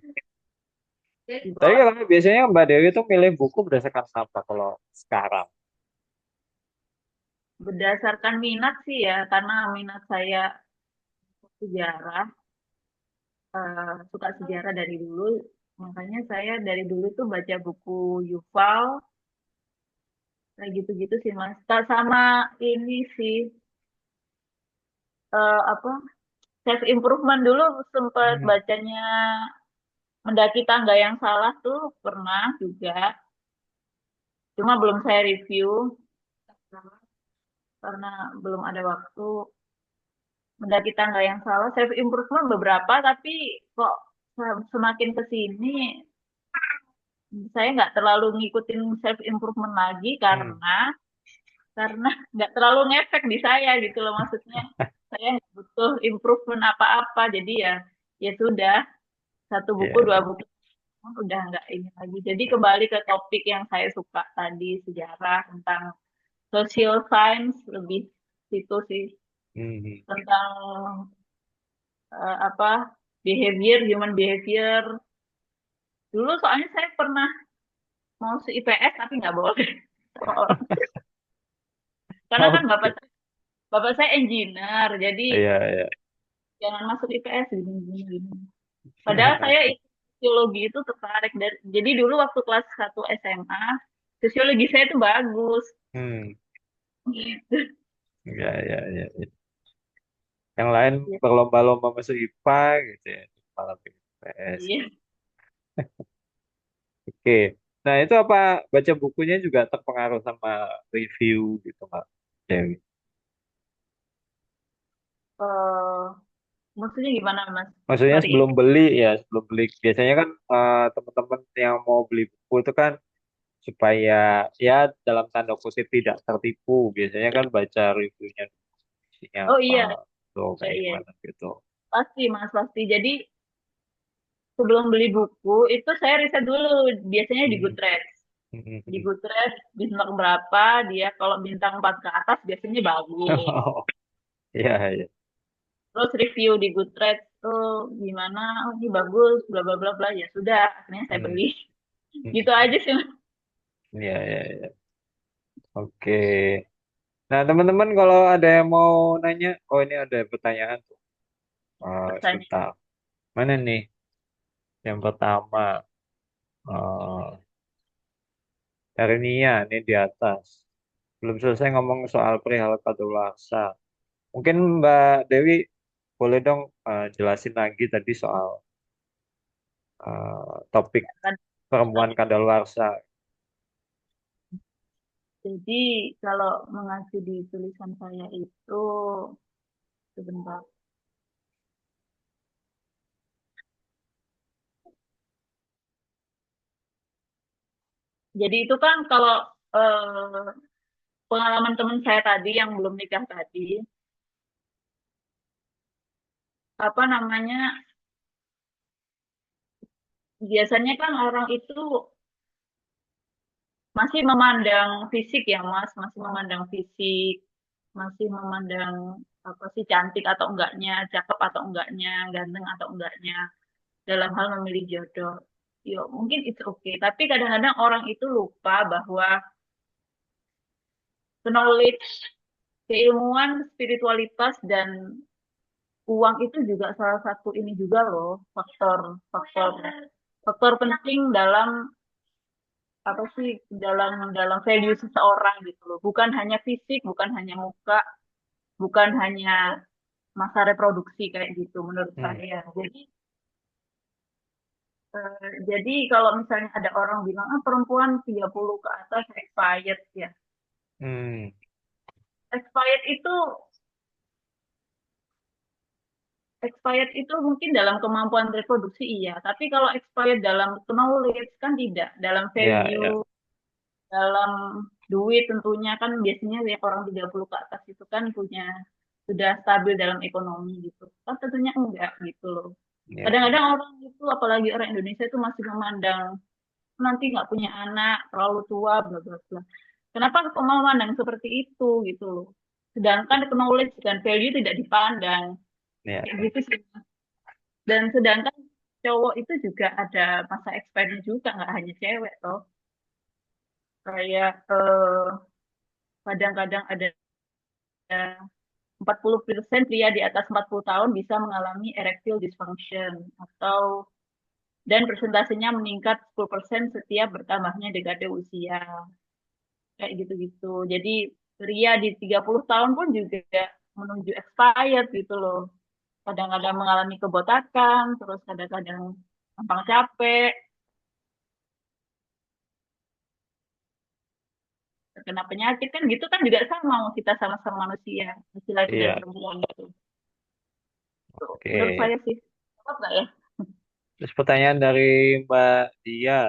Di Tapi bawah kalau biasanya Mbak Dewi tuh milih buku berdasarkan apa kalau sekarang? berdasarkan minat sih ya, karena minat saya sejarah, suka sejarah dari dulu, makanya saya dari dulu tuh baca buku Yuval, kayak gitu-gitu sih Mas. Sama ini sih, apa, self improvement dulu sempet Hmm. bacanya Mendaki Tangga yang Salah tuh pernah juga, cuma belum saya review karena belum ada waktu. Mendaki Tangga yang Salah, self improvement beberapa, tapi kok semakin ke sini saya nggak terlalu ngikutin self improvement lagi Hmm. karena nggak terlalu ngefek di saya gitu loh, maksudnya saya nggak butuh improvement apa-apa, jadi ya ya sudah, satu Iya, buku dua iya. buku udah nggak ini lagi. Jadi kembali ke topik yang saya suka tadi, sejarah tentang social science, lebih situ sih, Hmm. tentang apa, human behavior. Dulu soalnya saya pernah mau se IPS tapi nggak boleh sama orang, karena kan Oke. bapak saya engineer, jadi Iya, iya. jangan masuk IPS gini gini gini. Padahal saya ikut sosiologi itu tertarik dari, jadi dulu waktu kelas 1 SMA sosiologi saya itu bagus Hmm. gitu. Iya, iya, iya, iya. Yang lain berlomba-lomba masuk IPA gitu ya. Malah pilih PS. Iya. Oke. Nah, itu apa baca bukunya juga terpengaruh sama review gitu, Mbak Dewi? Eh, maksudnya gimana Mas? Maksudnya Sorry. sebelum beli ya, sebelum beli. Biasanya kan teman-teman yang mau beli buku itu kan supaya ya dalam tanda kutip tidak tertipu. Biasanya kan baca reviewnya isinya Oh apa, iya, tuh iya, kayak iya. gimana gitu. Pasti Mas, pasti. Jadi sebelum beli buku itu saya riset dulu, biasanya di Hmm. Goodreads. Hmm. Di Hmm. Goodreads bintang berapa dia, kalau bintang 4 ke atas biasanya bagus. Iya, iya. Terus review di Goodreads tuh gimana, oh ini bagus, bla bla bla bla, ya sudah, akhirnya saya Hmm. beli. Gitu Hmm. aja sih. Iya, iya, iya. Oke. Nah, teman-teman kalau ada yang mau nanya, oh ini ada pertanyaan tuh. Rasanya. Sebentar. Mana nih? Yang pertama, eh dari Nia, ini di atas. Belum selesai ngomong soal perihal kadaluarsa. Mungkin Mbak Dewi boleh dong jelasin lagi tadi soal topik Kan. perempuan kadaluarsa. Jadi kalau mengacu di tulisan saya itu sebentar. Jadi itu kan kalau eh, pengalaman teman saya tadi yang belum nikah tadi, apa namanya, biasanya kan orang itu masih memandang fisik ya Mas, masih memandang fisik, masih memandang apa sih cantik atau enggaknya, cakep atau enggaknya, ganteng atau enggaknya dalam hal memilih jodoh. Yo, mungkin itu oke, tapi kadang-kadang orang itu lupa bahwa knowledge, keilmuan, spiritualitas dan uang itu juga salah satu ini juga loh, faktor faktor faktor penting dalam apa sih, dalam dalam value seseorang gitu loh. Bukan hanya fisik, bukan hanya muka, bukan hanya masa reproduksi kayak gitu menurut Hmm. saya. Jadi kalau misalnya ada orang bilang ah perempuan 30 ke atas expired ya. Hmm. Expired itu expired itu mungkin dalam kemampuan reproduksi iya, tapi kalau expired dalam knowledge kan tidak, dalam Ya, value, ya. dalam duit tentunya kan biasanya ya orang 30 ke atas itu kan punya sudah stabil dalam ekonomi gitu. Kan tentunya enggak gitu loh. Ya, Kadang-kadang ya. orang itu apalagi orang Indonesia itu masih memandang nanti nggak punya anak, terlalu tua, bla bla bla. Kenapa kok mau memandang seperti itu gitu loh. Sedangkan knowledge dan value tidak dipandang. Ya, Kayak ya. gitu sih. Dan sedangkan cowok itu juga ada masa expirednya juga, nggak hanya cewek toh. Kayak kadang-kadang ada 40% pria di atas 40 tahun bisa mengalami erectile dysfunction atau dan persentasenya meningkat 10% setiap bertambahnya dekade usia. Kayak gitu-gitu. Jadi pria di 30 tahun pun juga menuju expired gitu loh. Kadang-kadang mengalami kebotakan, terus kadang-kadang gampang capek, terkena penyakit kan gitu kan juga sama, kita sama-sama manusia, laki-laki dan Iya. perempuan gitu. Menurut Oke. saya sih, apa nggak ya? Terus pertanyaan dari Mbak Dia.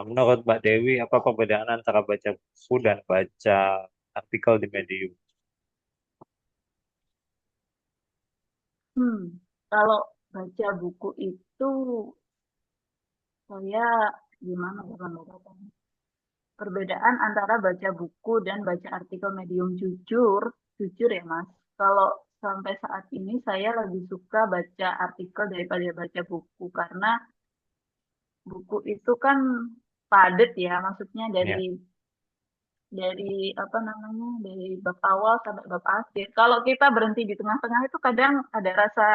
Menurut Mbak Dewi, apa perbedaan antara baca buku dan baca artikel di Medium? Hmm, kalau baca buku itu saya gimana ya pendapatnya? Perbedaan antara baca buku dan baca artikel medium, jujur ya Mas. Kalau sampai saat ini saya lebih suka baca artikel daripada baca buku karena buku itu kan padat ya, maksudnya dari Ya. apa namanya, dari bab awal sampai bab akhir. Kalau kita berhenti di tengah-tengah itu kadang ada rasa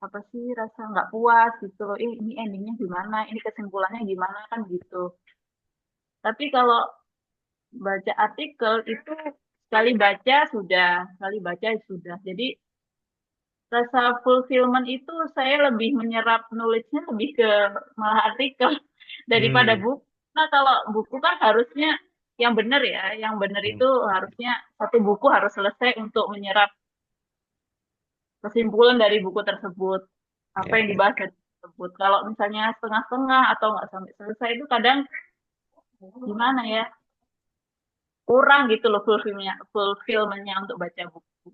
apa sih, rasa nggak puas gitu loh. Ini endingnya gimana? Ini kesimpulannya gimana kan gitu. Tapi kalau baca artikel itu sekali baca sudah. Jadi rasa fulfillment itu saya lebih menyerap knowledge-nya lebih ke malah artikel daripada Hmm. buku. Nah kalau buku kan harusnya yang benar ya, yang benar Hmm. itu harusnya satu buku harus selesai untuk menyerap kesimpulan dari buku tersebut, apa Ya, yang ya. dibahas dari buku tersebut. Kalau misalnya setengah-setengah atau nggak sampai selesai itu kadang gimana ya, kurang gitu loh fulfillmentnya untuk baca buku.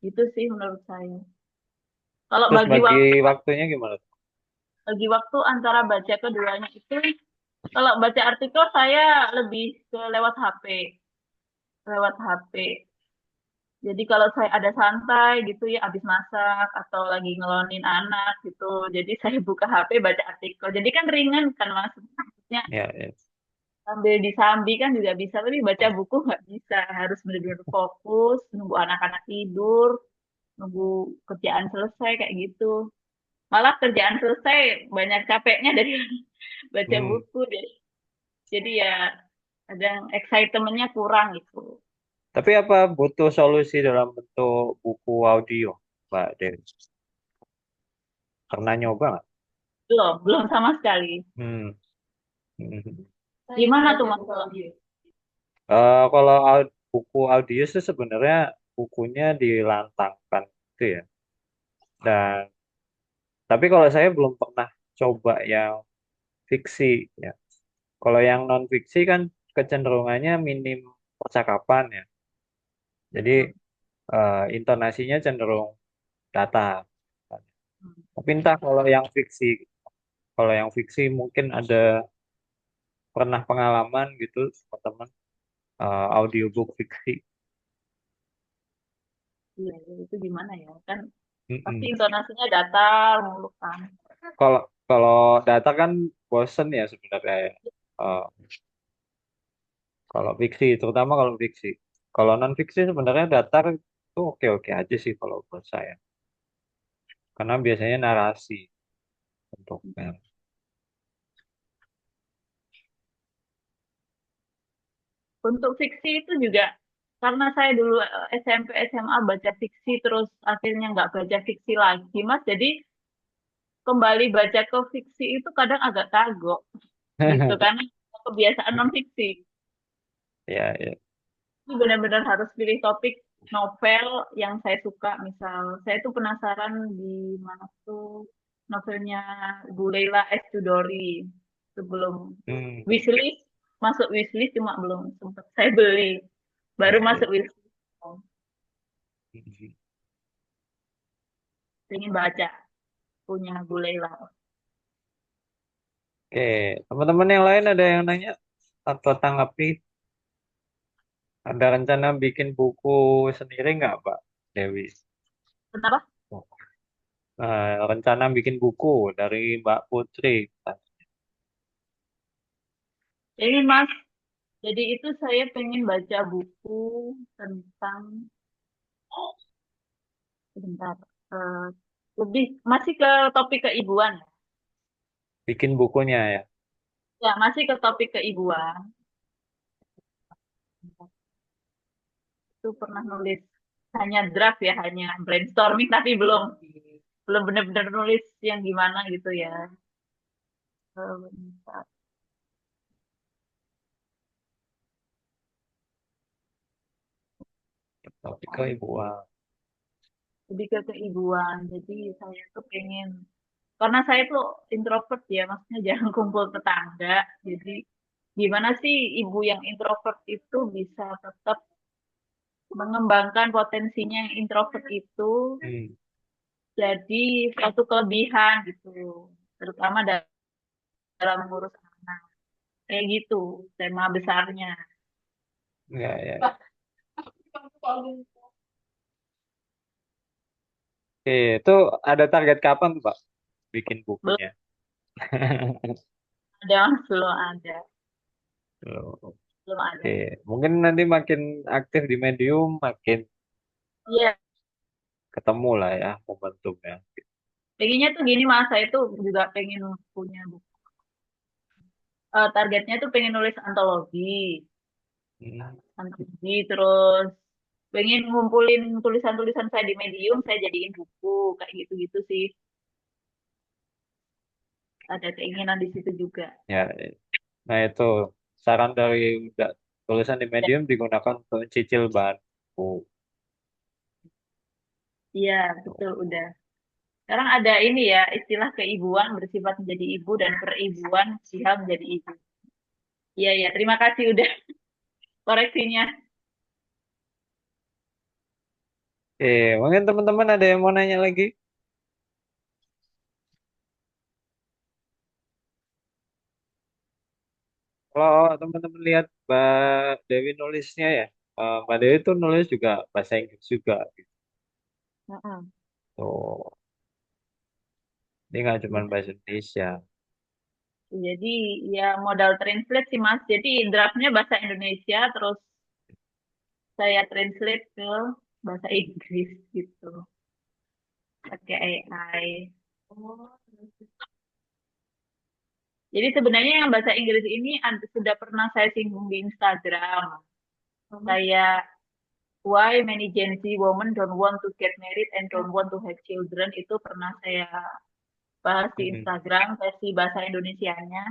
Itu sih menurut saya. Kalau Terus bagi waktunya gimana? bagi waktu antara baca keduanya itu, kalau baca artikel saya lebih ke lewat HP, lewat HP. Jadi kalau saya ada santai gitu ya, habis masak atau lagi ngelonin anak gitu, jadi saya buka HP baca artikel. Jadi kan ringan kan mas, maksudnya Ya, ya. sambil disambi kan juga bisa, tapi baca buku nggak bisa, harus benar-benar fokus, nunggu anak-anak tidur, nunggu kerjaan selesai kayak gitu. Malah kerjaan selesai banyak capeknya dari baca Hmm. buku deh. Jadi ya kadang excitementnya kurang gitu. Tapi apa butuh solusi dalam bentuk buku audio, Mbak Dewi? Pernah nyoba nggak? Belum, belum sama sekali. Hmm. Hmm. Gimana tuh mas? Kalau buku audio sih sebenarnya bukunya dilantangkan gitu ya. Dan tapi kalau saya belum pernah coba yang fiksi ya. Kalau yang non fiksi kan kecenderungannya minim percakapan ya. Jadi intonasinya cenderung datar. Tapi entah kalau yang fiksi mungkin ada pernah pengalaman gitu teman-teman audiobook fiksi. Iya, itu gimana ya? Kan pasti Mm-mm. intonasinya datar mulu kan. Kalau kalau data kan bosen ya sebenarnya ya. Eh, kalau fiksi, terutama kalau fiksi. Kalau non fiksi sebenarnya datar itu oke-oke aja sih kalau buat saya. Karena biasanya narasi bentuknya. Untuk fiksi itu juga karena saya dulu SMP SMA baca fiksi terus akhirnya nggak baca fiksi lagi mas. Jadi kembali baca ke fiksi itu kadang agak kagok gitu karena kebiasaan non fiksi. Ya, ya. Ini benar-benar harus pilih topik novel yang saya suka. Misal saya tuh penasaran di mana tuh novelnya Bu Leila S. Chudori sebelum Hmm. wishlist masuk wishlist cuma belum sempat saya beli baru Ya, ya. masuk wishlist. Mhm. Ingin baca punya Bu Leila. Oke, teman-teman yang lain ada yang nanya atau tanggapi? Ada rencana bikin buku sendiri nggak, Pak Dewi? Kenapa? Rencana bikin buku dari Mbak Putri. Ini Mas, jadi itu saya pengen baca buku tentang sebentar eh, lebih masih ke topik keibuan. Bikin bukunya ya. Ya, masih ke topik keibuan. Itu pernah nulis hanya draft ya, hanya brainstorming tapi belum belum benar-benar nulis yang gimana gitu ya. Bentar. Tapi ke Ibu. Wah. Lebih ke keibuan. Jadi saya tuh pengen karena saya tuh introvert ya, maksudnya jarang kumpul tetangga. Jadi gimana sih ibu yang introvert itu bisa tetap mengembangkan potensinya yang introvert itu Hmm. jadi suatu kelebihan gitu, terutama dalam mengurus anak. Kayak gitu tema besarnya. Ya, ya. Oke, itu ada target kapan tuh, Pak? Bikin Belum bukunya. ada, belum ada, Loh. belum Oke, ada. mungkin nanti makin aktif di Medium, makin Iya, ketemu lah ya momentumnya. pengennya tuh gini mas, saya tuh juga pengen punya buku. Targetnya tuh pengen nulis antologi, Hmm. terus pengen ngumpulin tulisan-tulisan saya di Medium, saya jadiin buku kayak gitu-gitu sih. Ada keinginan di situ juga. Ya, nah itu saran dari udah tulisan di Ya, Medium digunakan untuk cicil bahan buku. iya betul udah. Sekarang ada ini ya istilah keibuan bersifat menjadi ibu dan peribuan bersifat menjadi ibu. Iya ya, terima kasih udah koreksinya. Mungkin teman-teman ada yang mau nanya lagi? Kalau teman-teman lihat Mbak Dewi nulisnya ya, Mbak Dewi tuh nulis juga bahasa Inggris juga gitu. Mm-mm. Ini nggak cuma bahasa Indonesia. Jadi ya modal translate sih Mas. Jadi draftnya bahasa Indonesia, terus saya translate ke bahasa Inggris gitu, pakai AI. Jadi sebenarnya yang bahasa Inggris ini sudah pernah saya singgung di Instagram. Kayak why many Gen Z women don't want to get married and don't want to have children itu pernah saya bahas di Mhm. Instagram versi bahasa Indonesianya.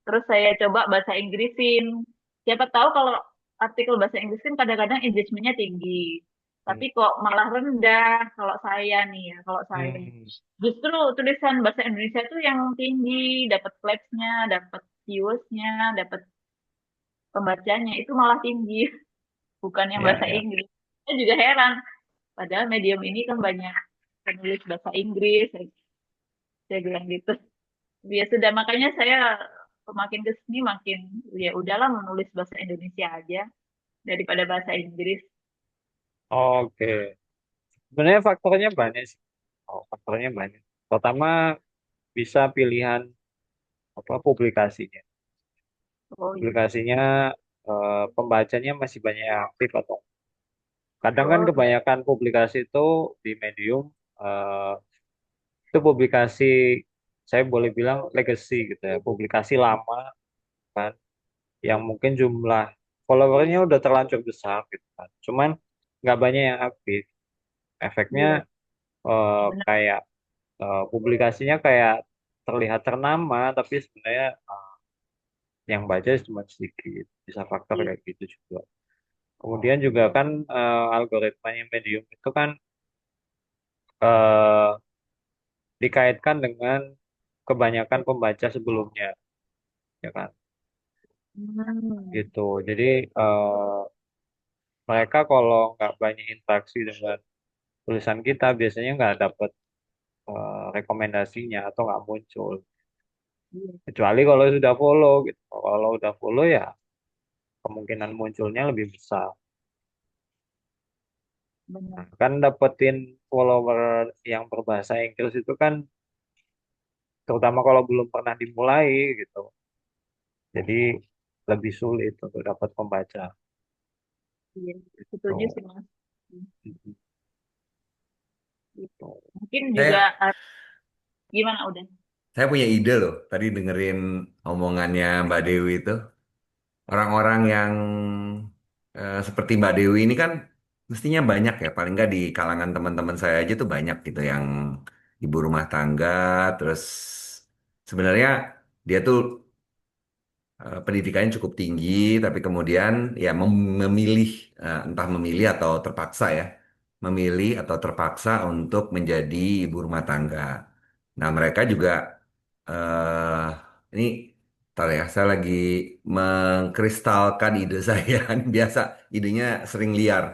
Terus saya coba bahasa Inggrisin. Siapa tahu kalau artikel bahasa Inggris kan kadang-kadang engagementnya tinggi. Tapi Hmm. kok malah rendah kalau saya nih ya, kalau saya. Hmm. Justru tulisan bahasa Indonesia itu yang tinggi, dapat likes-nya, dapat views-nya, dapat pembacanya itu malah tinggi, bukan yang Ya, bahasa ya. Inggris. Saya juga heran, padahal medium ini kan banyak penulis bahasa Inggris, saya bilang gitu. Ya sudah, makanya saya makin ke sini makin ya udahlah menulis bahasa Indonesia aja daripada bahasa Inggris. Oke. Sebenarnya faktornya banyak sih. Oh, faktornya banyak. Pertama, bisa pilihan apa publikasinya. Oh iya. Publikasinya pembacanya masih banyak yang aktif atau kadang kan Oh iya. kebanyakan publikasi itu di Medium eh, itu publikasi saya boleh bilang legacy gitu ya, publikasi lama kan yang mungkin jumlah followernya udah terlanjur besar gitu kan. Cuman nggak banyak yang aktif. Efeknya Iya, benar. kayak publikasinya kayak terlihat ternama tapi sebenarnya yang baca cuma sedikit. Bisa faktor Iya. kayak gitu juga. Kemudian juga kan algoritmanya Medium itu kan eh, dikaitkan dengan kebanyakan pembaca sebelumnya, ya kan? Hmm, Gitu. Jadi mereka kalau nggak banyak interaksi dengan tulisan kita, biasanya nggak dapat rekomendasinya atau nggak muncul. iya, Kecuali kalau sudah follow gitu. Kalau udah follow ya kemungkinan munculnya lebih besar. benar. Nah, kan dapetin follower yang berbahasa Inggris itu kan terutama kalau belum pernah dimulai gitu. Jadi lebih sulit untuk dapat pembaca. Iya, setuju Gitu. sih Mas. Gitu. Gitu. Mungkin juga Saya gimana udah? saya punya ide loh. Tadi dengerin omongannya Mbak Dewi itu, orang-orang yang seperti Mbak Dewi ini kan mestinya banyak ya. Paling nggak di kalangan teman-teman saya aja tuh banyak gitu yang ibu rumah tangga. Terus sebenarnya dia tuh pendidikannya cukup tinggi, tapi kemudian ya memilih entah memilih atau terpaksa ya, memilih atau terpaksa untuk menjadi ibu rumah tangga. Nah, mereka juga eh ini tar ya, saya lagi mengkristalkan ide saya. Biasa idenya sering liar.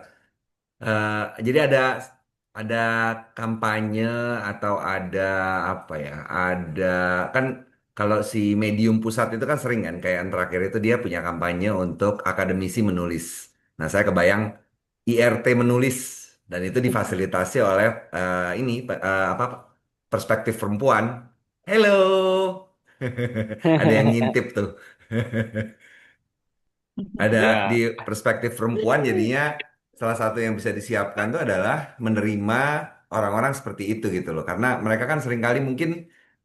Jadi ada kampanye atau ada apa ya? Ada kan kalau si Medium Pusat itu kan sering kan kayak yang terakhir itu dia punya kampanye untuk akademisi menulis. Nah, saya kebayang IRT menulis dan itu difasilitasi oleh ini apa perspektif perempuan. Hello. Ada yang ngintip tuh. Ada di Ya, perspektif perempuan jadinya salah satu yang bisa disiapkan itu adalah menerima orang-orang seperti itu gitu loh. Karena mereka kan seringkali mungkin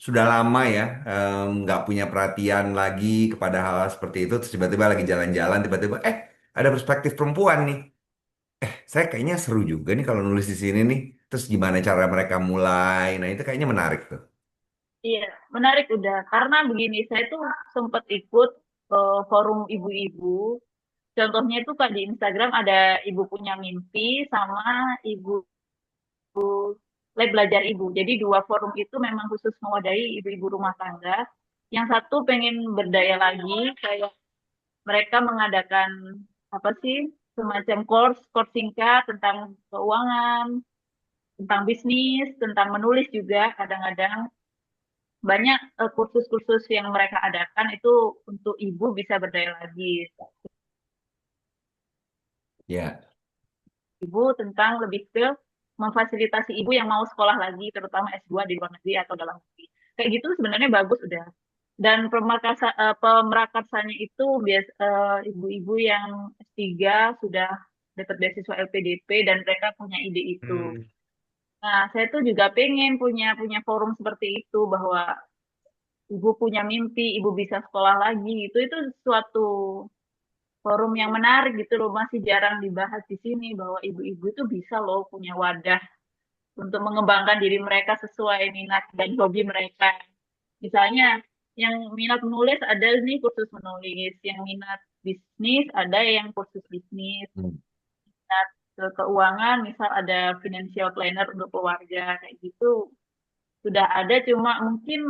sudah lama ya nggak punya perhatian lagi kepada hal seperti itu. Terus tiba-tiba lagi jalan-jalan tiba-tiba ada perspektif perempuan nih. Saya kayaknya seru juga nih kalau nulis di sini nih. Terus gimana cara mereka mulai? Nah itu kayaknya menarik tuh. Iya, menarik udah. Karena begini, saya tuh sempat ikut forum ibu-ibu. Contohnya itu kan di Instagram ada ibu punya mimpi sama ibu Lab Belajar Ibu. Jadi dua forum itu memang khusus mewadahi ibu-ibu rumah tangga. Yang satu pengen berdaya lagi, kayak mereka mengadakan apa sih semacam course singkat tentang keuangan, tentang bisnis, tentang menulis juga kadang-kadang banyak kursus-kursus yang mereka adakan itu untuk ibu bisa berdaya lagi. Ya. ibu tentang lebih ke memfasilitasi ibu yang mau sekolah lagi, terutama S2 di luar negeri atau dalam negeri. Kayak gitu sebenarnya bagus udah. Dan pemerakarsanya itu ibu-ibu yang S3 sudah dapat beasiswa LPDP dan mereka punya ide itu. Hmm. Nah, saya tuh juga pengen punya punya forum seperti itu bahwa ibu punya mimpi, ibu bisa sekolah lagi. Itu suatu forum yang menarik gitu loh, masih jarang dibahas di sini bahwa ibu-ibu itu bisa loh punya wadah untuk mengembangkan diri mereka sesuai minat dan hobi mereka. Misalnya yang minat menulis ada nih kursus menulis, yang minat bisnis ada yang kursus bisnis, Hmm. minat keuangan misal ada financial planner untuk keluarga kayak gitu sudah ada cuma mungkin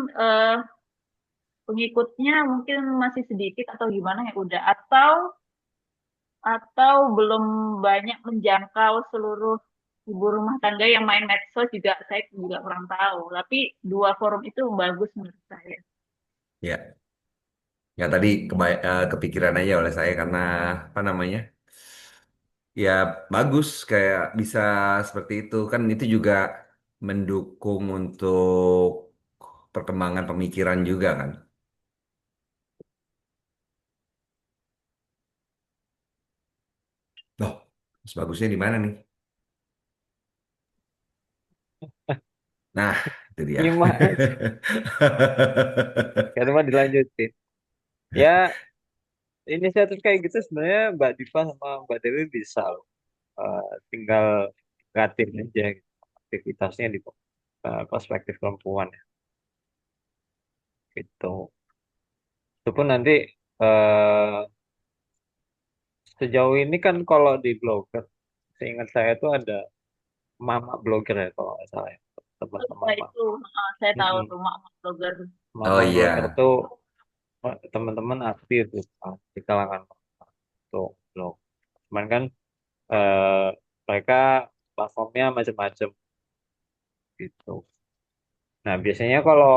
pengikutnya mungkin masih sedikit atau gimana ya udah atau belum banyak menjangkau seluruh ibu rumah tangga yang main medsos juga saya juga kurang tahu. Tapi dua forum itu bagus menurut saya. Ya. Ya tadi kepikiran aja oleh saya karena apa namanya? Ya bagus kayak bisa seperti itu kan itu juga mendukung untuk perkembangan pemikiran juga kan. Loh, terus bagusnya di mana nih? Nah, itu dia. Gimana sih? Kan cuma dilanjutin. Ya, inisiatif kayak gitu sebenarnya Mbak Diva sama Mbak Dewi bisa loh. Tinggal kreatif aja gitu. Aktivitasnya di perspektif perempuan ya. Gitu. Itu pun nanti eh, sejauh ini kan kalau di blogger, seingat saya tuh ada mama blogger ya kalau nggak salah ya. Teman-teman Nah, mama. itu saya tahu Mm-mm. tuh mak blogger. Oh Mama blogger iya. tuh teman-teman aktif gitu, di kalangan tuh blog. Cuman kan eh, mereka platformnya macam-macam gitu. Nah, biasanya kalau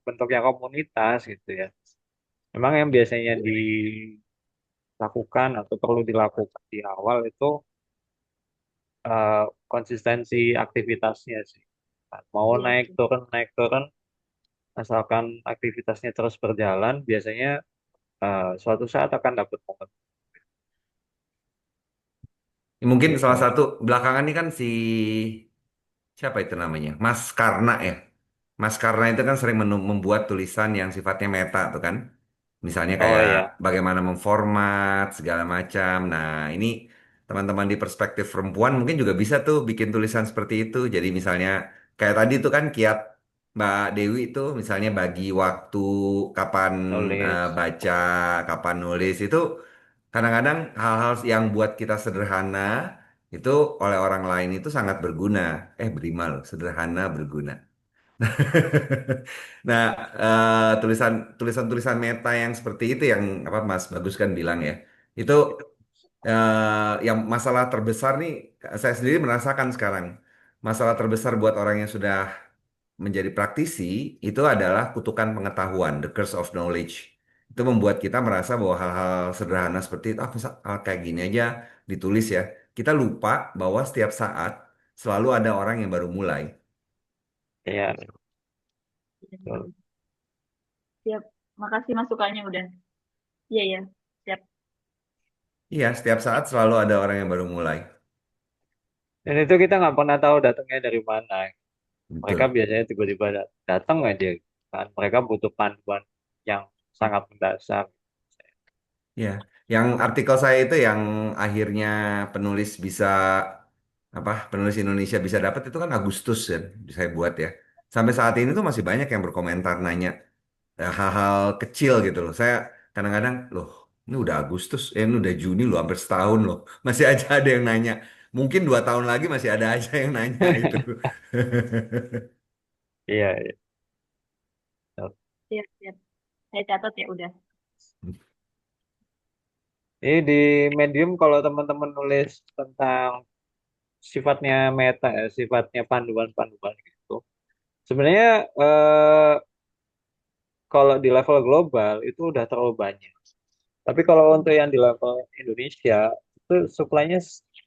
bentuknya komunitas gitu ya, memang yang biasanya dilakukan atau perlu dilakukan di awal itu eh, konsistensi aktivitasnya sih. Nah, mau Iya sih. naik turun, asalkan aktivitasnya terus berjalan, biasanya suatu saat akan dapat momen Mungkin salah gitu. satu belakangan ini kan si siapa itu namanya? Mas Karna ya. Mas Karna itu kan sering membuat tulisan yang sifatnya meta tuh kan. Misalnya Oh kayak ya, bagaimana memformat segala macam. Nah, ini teman-teman di perspektif perempuan mungkin juga bisa tuh bikin tulisan seperti itu. Jadi misalnya kayak tadi tuh kan kiat Mbak Dewi itu misalnya bagi waktu kapan nulis. baca, kapan nulis itu kadang-kadang hal-hal yang buat kita sederhana itu oleh orang lain itu sangat berguna. Berima loh, sederhana berguna. Nah, tulisan-tulisan meta yang seperti itu yang apa Mas Bagus kan bilang ya, itu yang masalah terbesar nih saya sendiri merasakan sekarang. Masalah terbesar buat orang yang sudah menjadi praktisi itu adalah kutukan pengetahuan, the curse of knowledge. Itu membuat kita merasa bahwa hal-hal sederhana seperti itu, masa kayak gini aja ditulis ya. Kita lupa bahwa setiap saat selalu ada orang yang baru mulai. Ya, Iya, betul. betul. Siap. Makasih masukannya udah. Iya ya. Siap. Iya, setiap saat selalu ada orang yang baru mulai. Dan itu kita nggak pernah tahu datangnya dari mana. Mereka Betul. biasanya tiba-tiba datang aja kan. Mereka butuh panduan yang sangat mendasar. Ya, yang artikel saya itu yang akhirnya penulis bisa apa penulis Indonesia bisa dapat itu kan Agustus kan saya buat ya. Sampai saat ini tuh masih banyak yang berkomentar nanya hal-hal kecil gitu loh. Saya kadang-kadang loh ini udah Agustus, ini udah Juni loh, hampir setahun loh. Masih aja ada yang nanya. Mungkin 2 tahun lagi masih ada aja yang nanya itu. Iya, iya. Siap, siap. Saya catat ya udah. Ini di Medium kalau teman-teman nulis tentang sifatnya meta ya, sifatnya panduan-panduan gitu. Sebenarnya kalau di level global itu udah terlalu banyak. Tapi kalau untuk yang di level Indonesia itu supply-nya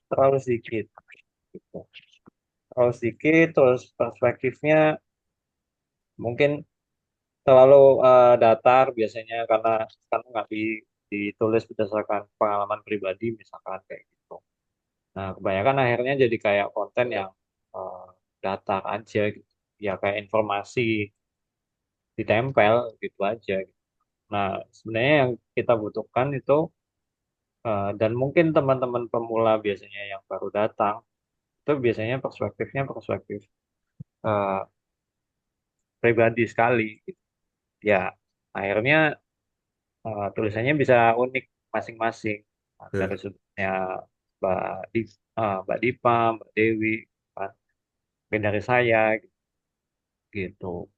terlalu sedikit, gitu. Terlalu sedikit, terus perspektifnya mungkin terlalu datar biasanya karena nggak ditulis berdasarkan pengalaman pribadi misalkan kayak gitu. Nah, kebanyakan akhirnya jadi kayak konten yang eh, datar aja gitu. Ya kayak informasi ditempel gitu aja. Nah, sebenarnya yang kita butuhkan itu dan mungkin teman-teman pemula biasanya yang baru datang itu biasanya perspektifnya perspektif eh, pribadi sekali gitu. Ya, akhirnya tulisannya bisa unik masing-masing. Nah, dari Betul. sudutnya Mbak Di, Mbak Dipa, Mbak Dewi, kan, mungkin dari saya gitu.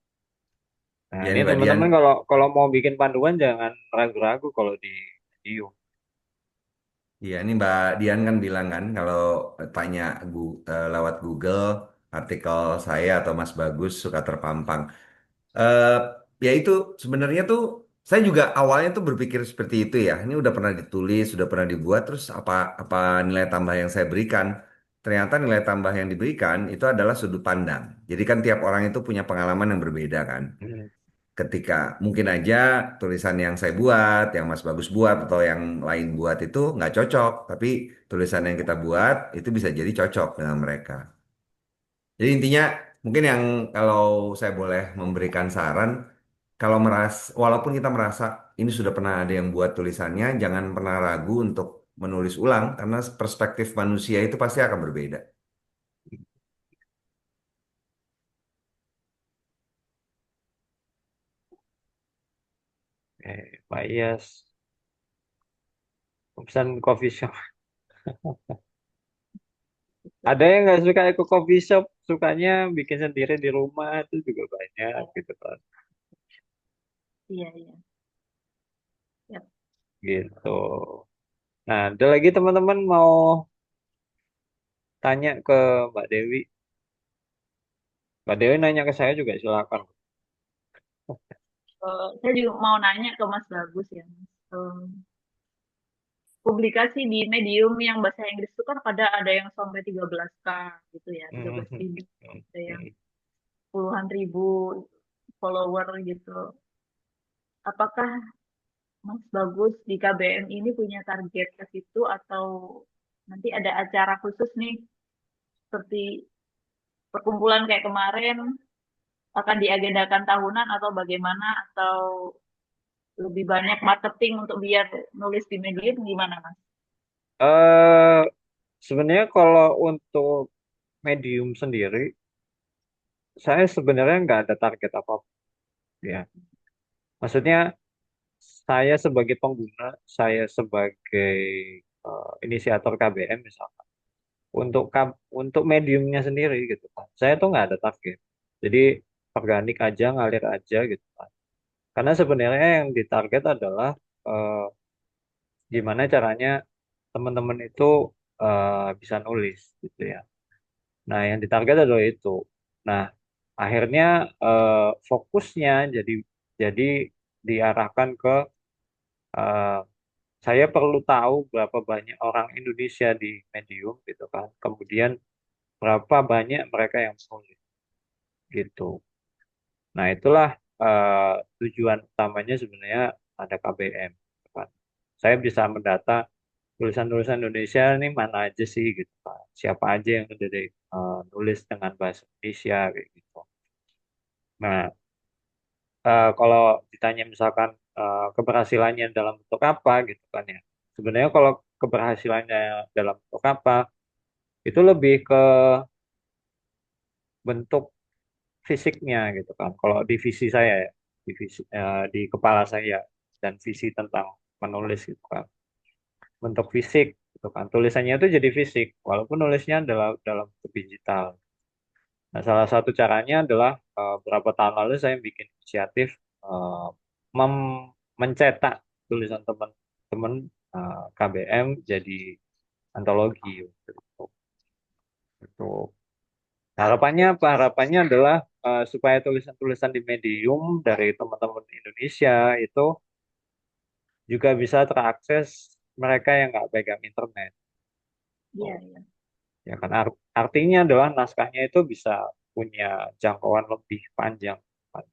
Nah, Ya ini nih Mbak Dian. teman-teman kalau kalau mau bikin panduan jangan ragu-ragu kalau di video. Iya, ini Mbak Dian kan bilang kan kalau tanya lewat Google artikel saya atau Mas Bagus suka terpampang. Eh Ya itu sebenarnya tuh saya juga awalnya tuh berpikir seperti itu ya. Ini udah pernah ditulis, sudah pernah dibuat, terus apa apa nilai tambah yang saya berikan? Ternyata nilai tambah yang diberikan itu adalah sudut pandang. Jadi kan tiap orang itu punya pengalaman yang berbeda kan. Hmm. Ketika mungkin aja tulisan yang saya buat, yang Mas Bagus buat atau yang lain buat itu nggak cocok, tapi tulisan yang kita buat itu bisa jadi cocok dengan mereka. Jadi intinya mungkin yang kalau saya boleh memberikan saran, kalau walaupun kita merasa ini sudah pernah ada yang buat tulisannya, jangan pernah ragu untuk menulis ulang karena perspektif manusia itu pasti akan berbeda. Pak Iyas, pesan coffee shop. Ada yang nggak suka ke coffee shop, sukanya bikin sendiri di rumah itu juga banyak gitu kan. Iya, iya. Ya. Gitu. Nah, ada lagi teman-teman mau tanya ke Mbak Dewi. Mbak Dewi nanya ke saya juga silakan. Saya juga mau nanya ke Mas Bagus ya, Mas. Publikasi di medium yang bahasa Inggris itu kan ada yang sampai 13K gitu ya, 13.000, ada yang puluhan ribu follower gitu. Apakah Mas Bagus di KBM ini punya target ke situ atau nanti ada acara khusus nih seperti perkumpulan kayak kemarin akan diagendakan tahunan atau bagaimana atau lebih banyak marketing untuk biar nulis di Medium gimana Mas? Eh, sebenarnya kalau untuk medium sendiri, saya sebenarnya nggak ada target apa-apa ya. Maksudnya saya sebagai pengguna, saya sebagai inisiator KBM misalkan, untuk mediumnya sendiri gitu kan, saya tuh nggak ada target. Jadi organik aja, ngalir aja gitu kan. Karena sebenarnya yang ditarget adalah eh, gimana caranya teman-teman itu bisa nulis gitu ya. Nah, yang ditarget adalah itu. Nah, akhirnya fokusnya jadi diarahkan ke eh, saya perlu tahu berapa banyak orang Indonesia di Medium gitu kan. Kemudian berapa banyak mereka yang menulis gitu. Nah, itulah tujuan utamanya sebenarnya ada KBM, gitu kan. Saya bisa mendata tulisan-tulisan Indonesia ini mana aja sih gitu kan. Siapa aja yang udah nulis dengan bahasa Indonesia kayak gitu. Nah, kalau ditanya misalkan keberhasilannya dalam bentuk apa gitu kan ya. Sebenarnya kalau keberhasilannya dalam bentuk apa itu lebih ke bentuk fisiknya gitu kan. Kalau di visi saya ya, di kepala saya dan visi tentang menulis gitu kan. Bentuk fisik gitu kan. Tulisannya itu jadi fisik walaupun nulisnya adalah dalam bentuk digital. Nah, salah satu caranya adalah beberapa tahun lalu saya bikin inisiatif eh, mencetak tulisan teman-teman KBM jadi antologi gitu. Gitu. Harapannya apa? Harapannya adalah supaya tulisan-tulisan di Medium dari teman-teman Indonesia itu juga bisa terakses mereka yang nggak pegang internet. Iya, Oh, iya. ya kan artinya adalah naskahnya itu bisa punya jangkauan lebih panjang kan,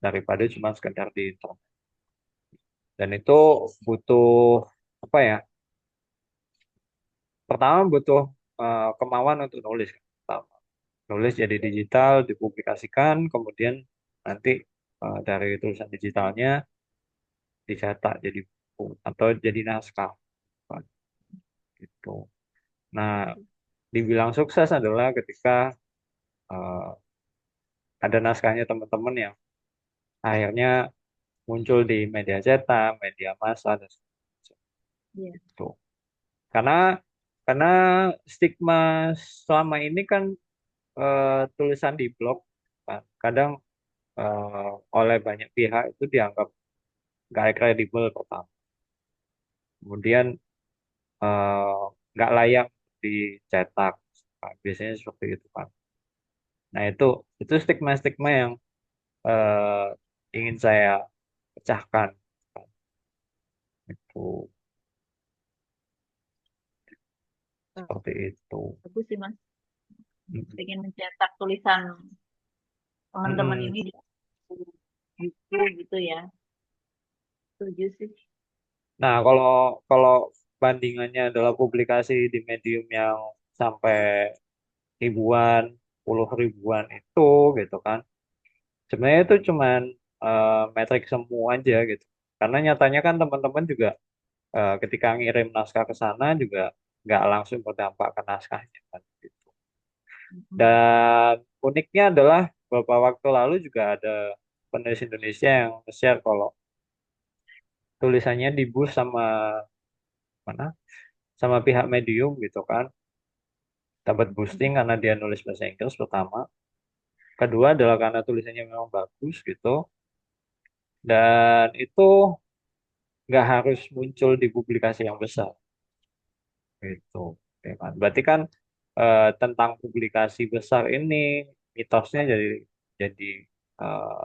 daripada cuma sekedar di internet. Dan itu butuh apa ya? Pertama butuh kemauan untuk nulis kan. Pertama, nulis jadi digital, dipublikasikan, kemudian nanti dari tulisan digitalnya dicetak jadi buku atau jadi naskah kan, gitu. Nah, dibilang sukses adalah ketika eh, ada naskahnya teman-teman yang akhirnya muncul di media cetak, media massa dan Iya. itu. Karena karena stigma selama ini kan tulisan di blog kan, kadang oleh banyak pihak itu dianggap nggak kredibel pertama. Kemudian eh, nggak layak dicetak. Nah, biasanya seperti itu kan. Nah itu stigma-stigma yang ingin saya pecahkan. Itu Oh, seperti itu. bagus sih Mas. Mm-mm. Pengen mencetak tulisan teman-teman Mm-mm. ini di buku gitu ya. Setuju sih. Nah, kalau kalau bandingannya adalah publikasi di medium yang sampai ribuan, puluh ribuan itu gitu kan. Sebenarnya itu cuman metrik semu aja gitu. Karena nyatanya kan teman-teman juga ketika ngirim naskah ke sana juga nggak langsung berdampak ke naskahnya kan gitu. Mhm. Dan uniknya adalah beberapa waktu lalu juga ada penulis Indonesia yang share kalau tulisannya di boost sama mana sama pihak medium gitu kan, dapat boosting karena dia nulis bahasa Inggris pertama, kedua adalah karena tulisannya memang bagus gitu, dan itu nggak harus muncul di publikasi yang besar gitu ya kan. Berarti kan tentang publikasi besar ini mitosnya jadi eh,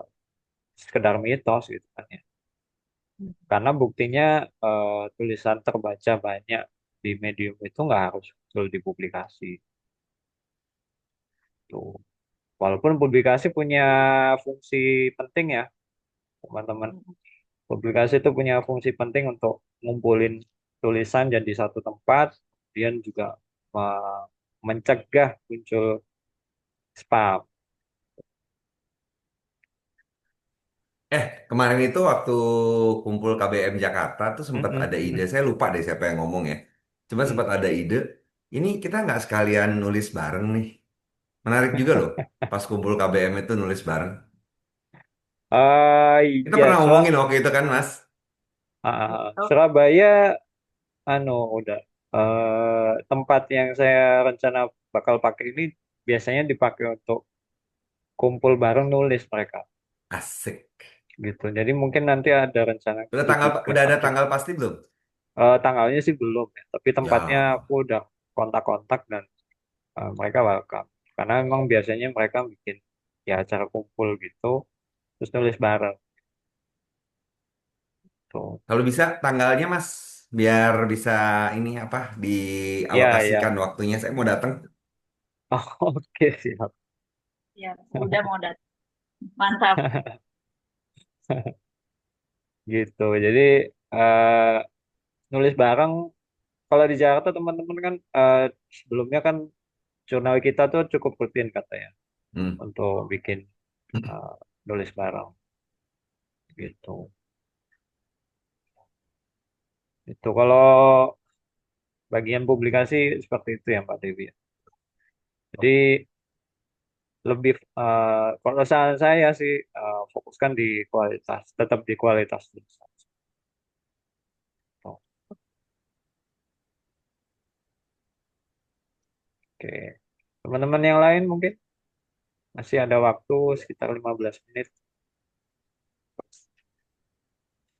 sekedar mitos gitu kan ya, karena buktinya tulisan terbaca banyak di medium itu nggak harus muncul di publikasi tuh. Walaupun publikasi punya fungsi penting ya, teman-teman. Publikasi itu punya fungsi penting untuk ngumpulin tulisan jadi satu tempat, kemudian juga mencegah muncul spam. Kemarin itu waktu kumpul KBM Jakarta tuh sempat Mm-mm, ada ide, mm-mm, saya lupa deh siapa yang ngomong ya. Cuma sempat mm. ada ide, ini kita nggak sekalian nulis bareng nih. Menarik juga loh, pas kumpul KBM itu nulis bareng. Kita Iya, pernah ngomongin waktu itu kan, Mas? Oh, Surabaya, udah tempat yang saya rencana bakal pakai ini biasanya dipakai untuk kumpul bareng nulis mereka Asik. gitu. Jadi mungkin nanti ada rencana Udah gitu juga udah ada tapi tanggal pasti belum? tanggalnya sih belum ya. Tapi tempatnya Ya. aku udah kontak-kontak dan mereka welcome. Karena memang biasanya mereka bikin ya acara kumpul gitu, terus nulis bareng tuh. Kalau bisa tanggalnya Mas, biar bisa ini apa Ya ya. dialokasikan waktunya. Saya mau datang. Oh, oke siap. ya, udah mau datang. Mantap. Gitu. Jadi eh, nulis bareng. Kalau di Jakarta teman-teman kan sebelumnya kan jurnal kita tuh cukup rutin katanya Hmm. untuk bikin eh, nulis bareng gitu. Itu kalau bagian publikasi seperti itu ya Mbak Dewi. Jadi lebih kalau saran saya sih fokuskan di kualitas, tetap di kualitas tulisan. Oh, oke. Teman-teman yang lain mungkin masih ada waktu sekitar 15 menit.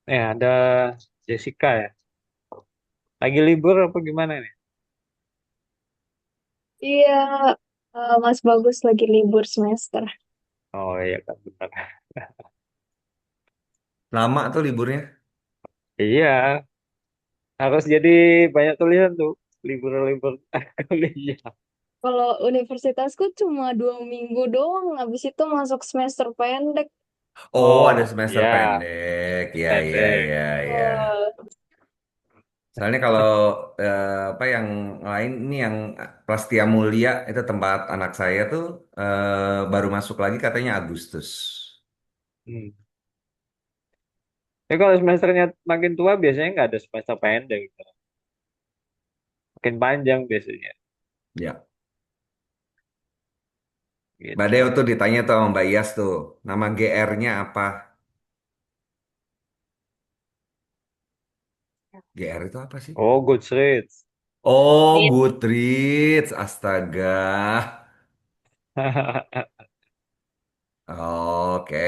Ada Jessica ya. Lagi libur apa gimana nih? Iya, Mas Bagus lagi libur semester. Oh iya kan benar. Lama tuh liburnya. Iya, harus jadi banyak tulisan tuh libur-libur kuliah. Kalau universitasku cuma 2 minggu doang, habis itu masuk semester pendek. Oh, ada Oh, semester ya, pendek. Ya, ya, pendek. ya, ya. Eh, Soalnya kalau apa yang lain ini yang Prastia Mulia itu tempat anak saya tuh baru masuk lagi katanya Agustus. Hmm. Tapi kalau semesternya makin tua biasanya nggak ada semester pendek gitu. Makin panjang biasanya Ya. Mbak gitu. Deo tuh ditanya tuh sama Mbak Iyas tuh, nama GR-nya apa? GR itu apa sih? Oh, Goodreads. Oh, Iya, Goodreads. Astaga. Oke.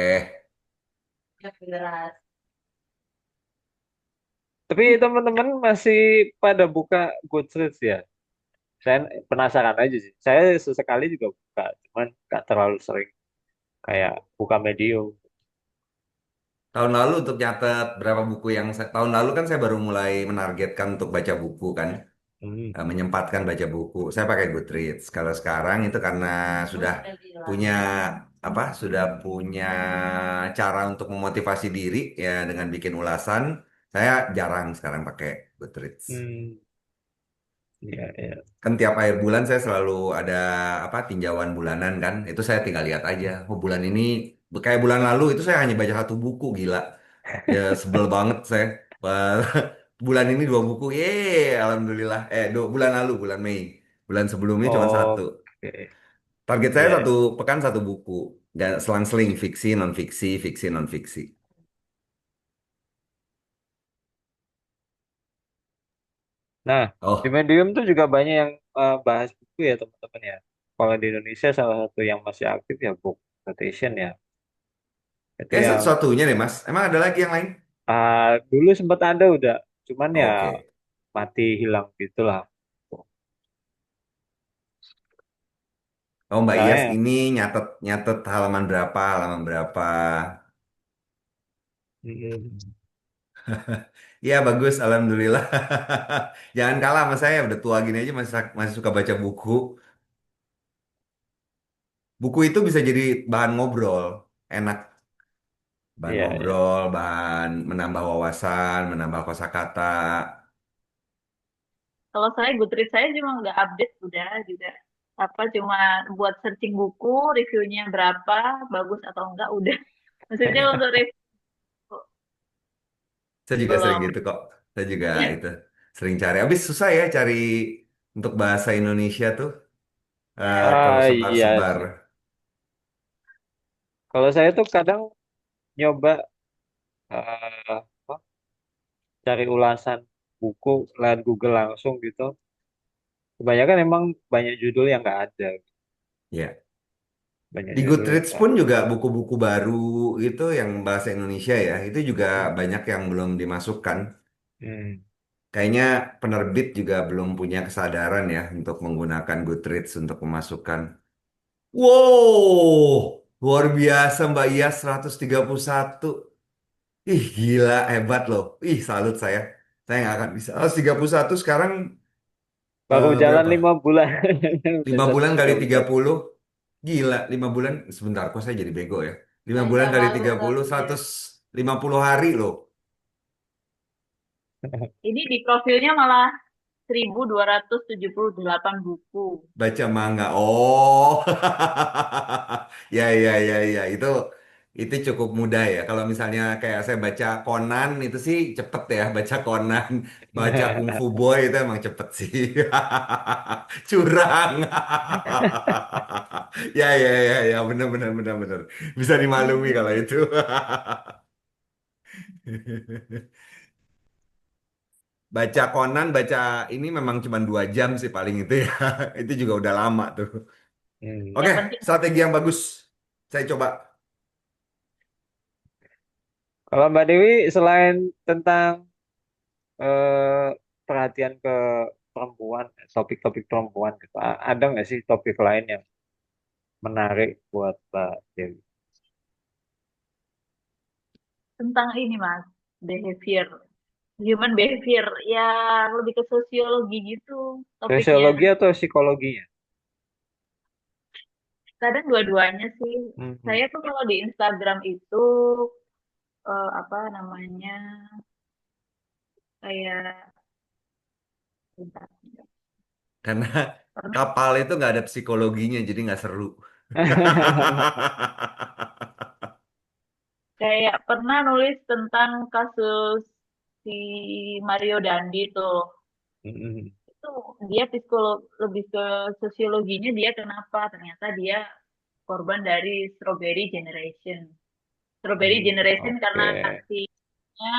Tapi teman-teman masih pada buka Goodreads ya? Saya penasaran aja sih. Saya sesekali juga buka, cuman nggak terlalu sering kayak buka Medium. Tahun lalu untuk nyatet berapa buku yang tahun lalu kan saya baru mulai menargetkan untuk baca buku kan. Hmm. Menyempatkan baca buku. Saya pakai Goodreads. Kalau sekarang itu karena sudah punya apa? Sudah punya cara untuk memotivasi diri ya dengan bikin ulasan. Saya jarang sekarang pakai Goodreads. Hmm. Iya, iya. Kan tiap akhir bulan saya selalu ada apa tinjauan bulanan kan. Itu saya tinggal lihat aja. Oh bulan ini kayak bulan lalu itu saya hanya baca satu buku gila. Ya sebel banget saya. Wah, bulan ini dua buku. Alhamdulillah. Bulan lalu bulan Mei. Bulan sebelumnya cuma satu. Oke. Target saya Iya, satu iya. pekan satu buku. Dan selang-seling fiksi, non fiksi, fiksi, non fiksi. Nah, di Oh, Medium tuh juga banyak yang bahas buku ya teman-teman ya. Kalau di Indonesia salah satu yang masih aktif ya Book Citation ya. Itu kayak yang satu-satunya deh Mas. Emang ada lagi yang lain? dulu sempat ada udah, cuman ya Oke. mati hilang gitulah. Oh Mbak Iyas Soalnya ini nyatet nyatet halaman berapa, halaman berapa. mm, Iya bagus, alhamdulillah. Jangan kalah sama saya, udah tua gini aja masih masih suka baca buku. Buku itu bisa jadi bahan ngobrol, enak. Bahan iya ya. ngobrol, bahan menambah wawasan, menambah kosakata. kalau saya Goodreads saya cuma nggak update udah juga apa cuma buat searching buku, reviewnya berapa, bagus atau enggak udah. Maksudnya untuk review Saya juga sering belum. gitu kok. Saya juga itu sering cari. Habis susah ya cari untuk bahasa Indonesia tuh Iya tersebar-sebar. sih. Kalau saya tuh kadang nyoba apa, cari ulasan buku lewat Google langsung gitu. Kebanyakan emang banyak judul yang nggak ada, Ya. banyak Di judul yang Goodreads nggak pun ada. juga buku-buku baru gitu yang bahasa Indonesia ya, itu juga Hmm. banyak yang belum dimasukkan. Hmm. Kayaknya penerbit juga belum punya kesadaran ya untuk menggunakan Goodreads untuk memasukkan. Wow, luar biasa Mbak Iya 131. Ih, gila, hebat loh. Ih, salut saya. Saya nggak akan bisa. 131 sekarang Baru jalan berapa? 5 bulan udah 5 bulan kali 131. 30. Gila, 5 bulan. Sebentar, kok saya jadi bego ya. 5 bulan kali Malu 30, tapi ya. 150 hari loh. Ini di profilnya malah 1.278 buku. Baca manga. Oh. Ya, ya, ya, ya. Itu cukup mudah ya. Kalau misalnya kayak saya baca Conan itu sih cepet ya. Baca Conan, baca Kung Fu Boy itu emang cepet sih. Curang. Ya, ya, ya, ya. Bener, bener, bener, bener. Bisa dimaklumi kalau itu. Baca Conan, baca ini memang cuma 2 jam sih paling itu ya. Itu juga udah lama tuh. Hmm. Oke, Yang penting strategi yang bagus. Saya coba. Kalau Mbak Dewi selain tentang eh, perhatian ke perempuan, topik-topik perempuan gitu, ada nggak sih topik lain yang menarik buat Mbak Dewi? tentang ini Mas, behavior. Human behavior, ya lebih ke sosiologi gitu topiknya. Sosiologi atau psikologinya? Kadang dua-duanya sih. Hmm. Saya tuh kalau di Instagram itu apa namanya kayak bentar, Karena pernah kapal itu nggak ada psikologinya, jadi nggak seru. kayak pernah nulis tentang kasus si Mario Dandi tuh. Hmm. Itu dia lebih ke sosiologinya dia kenapa? Ternyata dia korban dari Strawberry Generation. Strawberry Generation karena Oke. aksinya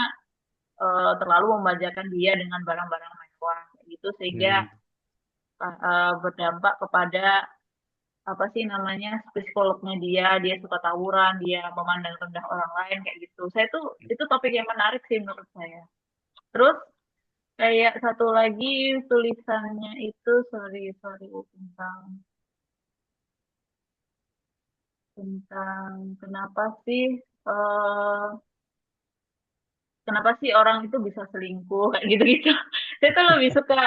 terlalu memanjakan dia dengan barang-barang mewah kayak gitu sehingga Hmm. berdampak kepada apa sih namanya psikolognya dia suka tawuran, dia memandang rendah orang lain kayak gitu. Saya tuh itu topik yang menarik sih menurut saya. Terus kayak satu lagi tulisannya itu sorry sorry tentang tentang eh kenapa sih orang itu bisa selingkuh kayak gitu-gitu. Saya tuh lebih suka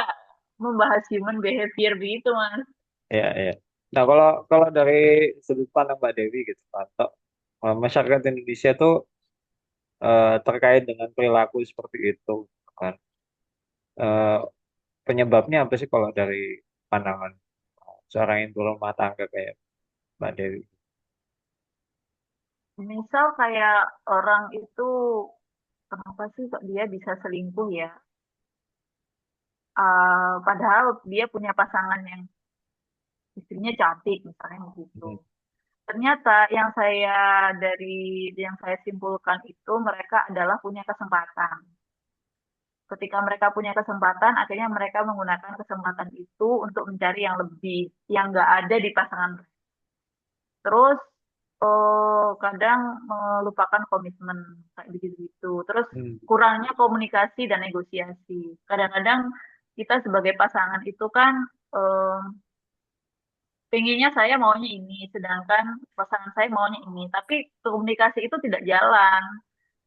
membahas human behavior begitu, Mas. Ya, ya. Nah, kalau kalau dari sudut pandang Mbak Dewi gitu, Pak, masyarakat Indonesia tuh terkait dengan perilaku seperti itu, kan? Eh, Penyebabnya apa sih kalau dari pandangan seorang ibu rumah tangga kayak Mbak Dewi? Misal kayak orang itu kenapa sih kok dia bisa selingkuh ya? Padahal dia punya pasangan yang istrinya cantik misalnya begitu. Hmm. Ternyata yang saya simpulkan itu mereka adalah punya kesempatan. Ketika mereka punya kesempatan, akhirnya mereka menggunakan kesempatan itu untuk mencari yang lebih, yang nggak ada di pasangan mereka. Terus kadang melupakan komitmen kayak begitu-gitu. Terus Hmm. kurangnya komunikasi dan negosiasi. Kadang-kadang kita sebagai pasangan itu kan eh, pengennya saya maunya ini, sedangkan pasangan saya maunya ini. Tapi komunikasi itu tidak jalan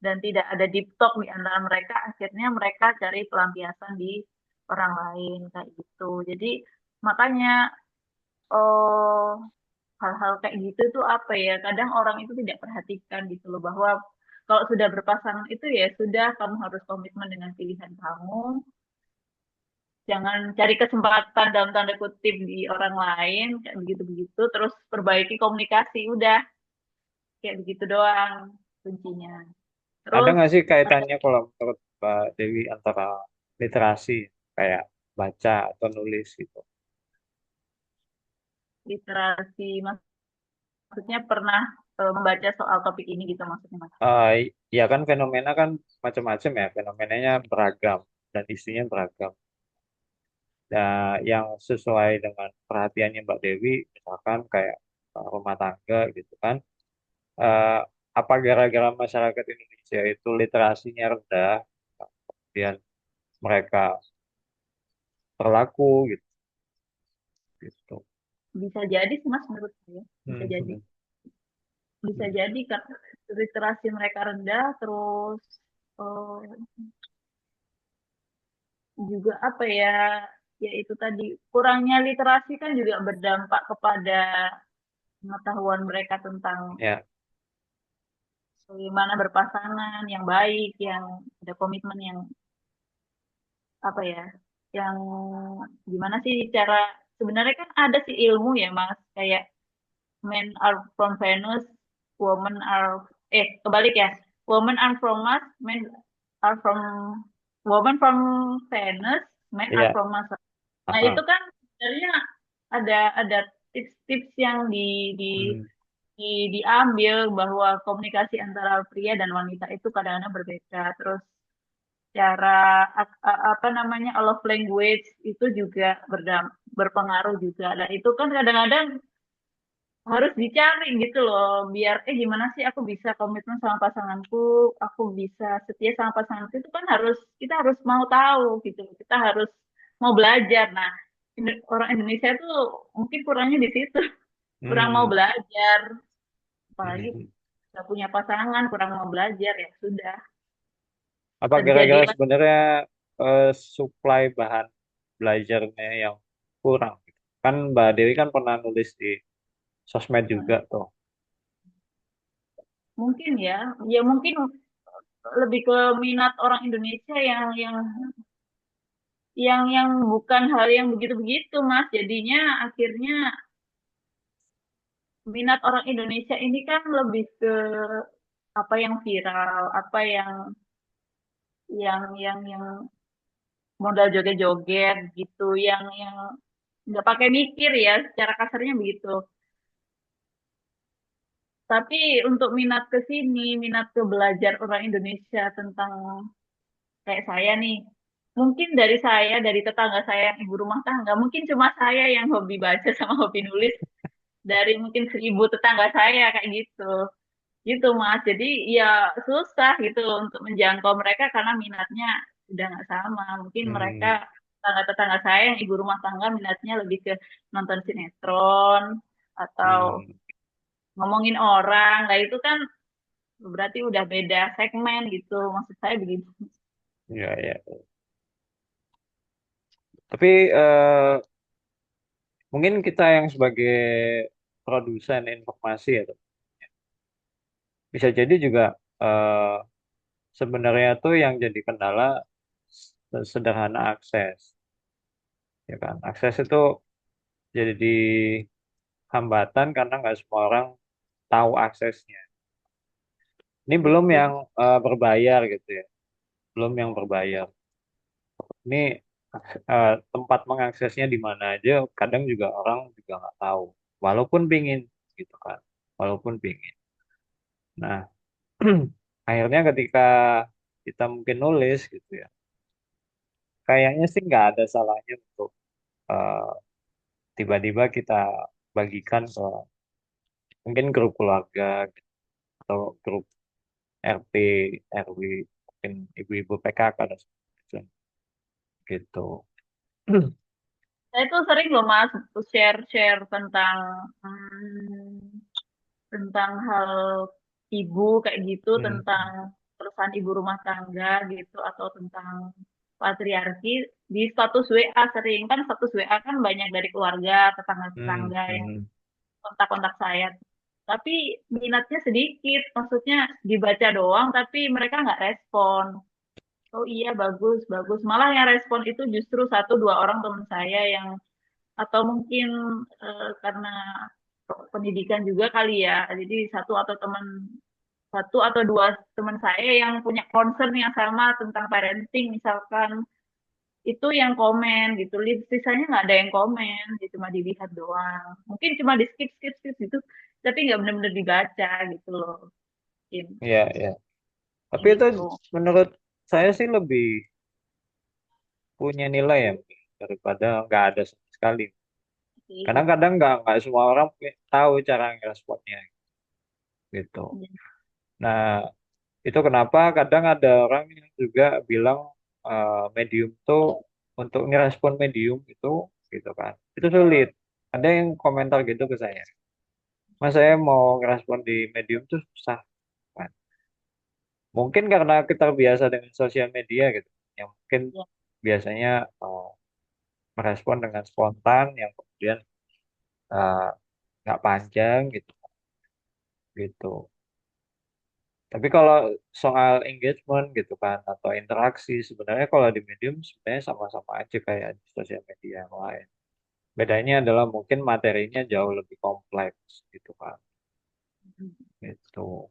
dan tidak ada deep talk di antara mereka. Akhirnya mereka cari pelampiasan di orang lain kayak gitu. Jadi makanya oh hal-hal kayak gitu tuh apa ya? Kadang orang itu tidak perhatikan gitu loh bahwa kalau sudah berpasangan itu ya sudah kamu harus komitmen dengan pilihan kamu. Jangan cari kesempatan dalam tanda kutip di orang lain kayak begitu-begitu. Terus perbaiki komunikasi udah kayak begitu doang kuncinya. Ada Terus nggak sih kaitannya kalau menurut Mbak Dewi antara literasi kayak baca atau nulis gitu? literasi maksudnya pernah membaca soal topik ini gitu maksudnya Mas. Ya kan fenomena kan macam-macam ya, fenomenanya beragam dan isinya beragam. Nah, yang sesuai dengan perhatiannya Mbak Dewi, misalkan kayak rumah tangga gitu kan, eh, apa gara-gara masyarakat Indonesia itu literasinya rendah, kemudian mereka berlaku gitu, gitu. Bisa jadi sih Mas menurut saya. Bisa jadi. Hmm. Bisa jadi karena literasi mereka rendah terus eh, juga apa ya ya itu tadi kurangnya literasi kan juga berdampak kepada pengetahuan mereka tentang Ya, bagaimana berpasangan yang baik, yang ada komitmen yang apa ya, yang gimana sih cara sebenarnya kan ada sih ilmu ya Mas, kayak men are from Venus, women are kebalik ya, women are from Mars, men are from women from Venus, men are iya. from Mars. Nah itu Aha. kan sebenarnya ada tips-tips yang Hmm. diambil bahwa komunikasi antara pria dan wanita itu kadang-kadang berbeda. Terus cara apa namanya love language itu juga berpengaruh juga. Dan itu kan kadang-kadang harus dicari gitu loh biar gimana sih aku bisa komitmen sama pasanganku, aku bisa setia sama pasanganku itu kan kita harus mau tahu gitu. Kita harus mau belajar. Nah, orang Indonesia tuh mungkin kurangnya di situ, kurang mau Hmm. belajar. Apalagi Hmm. nggak punya pasangan, kurang mau belajar ya sudah. Apa terjadi gara-gara sebenarnya supply bahan belajarnya yang kurang, gitu? Kan Mbak Dewi kan pernah nulis di sosmed juga tuh. mungkin ya, ya mungkin lebih ke minat orang Indonesia yang bukan hal yang begitu-begitu, Mas. Jadinya akhirnya minat orang Indonesia ini kan lebih ke apa yang viral, apa yang modal joget-joget gitu, yang nggak pakai mikir ya, secara kasarnya begitu. Tapi untuk minat ke sini, minat ke belajar orang Indonesia tentang kayak saya nih, mungkin dari saya, dari tetangga saya yang ibu rumah tangga, mungkin cuma saya yang hobi baca sama hobi nulis dari mungkin 1.000 tetangga saya kayak gitu. Gitu Mas. Jadi ya susah gitu untuk menjangkau mereka karena minatnya udah nggak sama. Mungkin mereka Hmm, tetangga-tetangga saya yang ibu rumah tangga minatnya lebih ke nonton sinetron atau hmm, ngomongin orang. Nah itu kan berarti udah beda segmen gitu. Maksud saya begitu. ya, ya. Tapi mungkin kita yang sebagai produsen informasi ya, tuh, bisa jadi juga eh, sebenarnya tuh yang jadi kendala sederhana akses, ya kan? Akses itu jadi hambatan karena nggak semua orang tahu aksesnya. Ini belum Betul. yang berbayar gitu ya, belum yang berbayar. Ini tempat mengaksesnya di mana aja, kadang juga orang juga nggak tahu, walaupun pingin gitu kan, walaupun pingin. Nah, akhirnya ketika kita mungkin nulis gitu ya, kayaknya sih nggak ada salahnya untuk eh, tiba-tiba kita bagikan ke mungkin grup keluarga gitu, atau grup RT, RW, mungkin ibu-ibu PKK dan sebagainya gitu. Saya tuh sering loh Mas share-share tentang hmm, tentang hal ibu kayak gitu, Hmm, tentang perusahaan ibu rumah tangga gitu, atau tentang patriarki di status WA sering kan status WA kan banyak dari keluarga, hmm, tetangga-tetangga yang hmm. kontak-kontak saya. Tapi minatnya sedikit, maksudnya dibaca doang, tapi mereka nggak respon. Oh iya bagus bagus. Malah yang respon itu justru 1 2 orang teman saya yang atau mungkin karena pendidikan juga kali ya. Jadi satu atau dua teman saya yang punya concern yang sama tentang parenting misalkan itu yang komen gitu. Sisanya nggak ada yang komen, dia cuma dilihat doang. Mungkin cuma di skip skip skip gitu, tapi nggak benar-benar dibaca gitu loh. Mungkin Ya, ya. kayak Tapi itu gitu. menurut saya sih lebih punya nilai ya daripada nggak ada sama sekali. Kadang Sih. kadang nggak semua orang tahu cara ngeresponnya gitu. Nah, itu kenapa kadang ada orang yang juga bilang medium tuh untuk ngerespon medium itu gitu kan. Itu sulit. Ada yang komentar gitu ke saya. Mas saya mau ngerespon di medium tuh susah kan. Mungkin karena kita biasa dengan sosial media gitu. Yang mungkin Ya. biasanya merespon dengan spontan yang kemudian eh, nggak panjang gitu gitu. Tapi kalau soal engagement gitu kan atau interaksi sebenarnya kalau di medium sebenarnya sama-sama aja kayak di sosial media yang lain. Bedanya adalah mungkin materinya jauh lebih kompleks gitu kan. Itu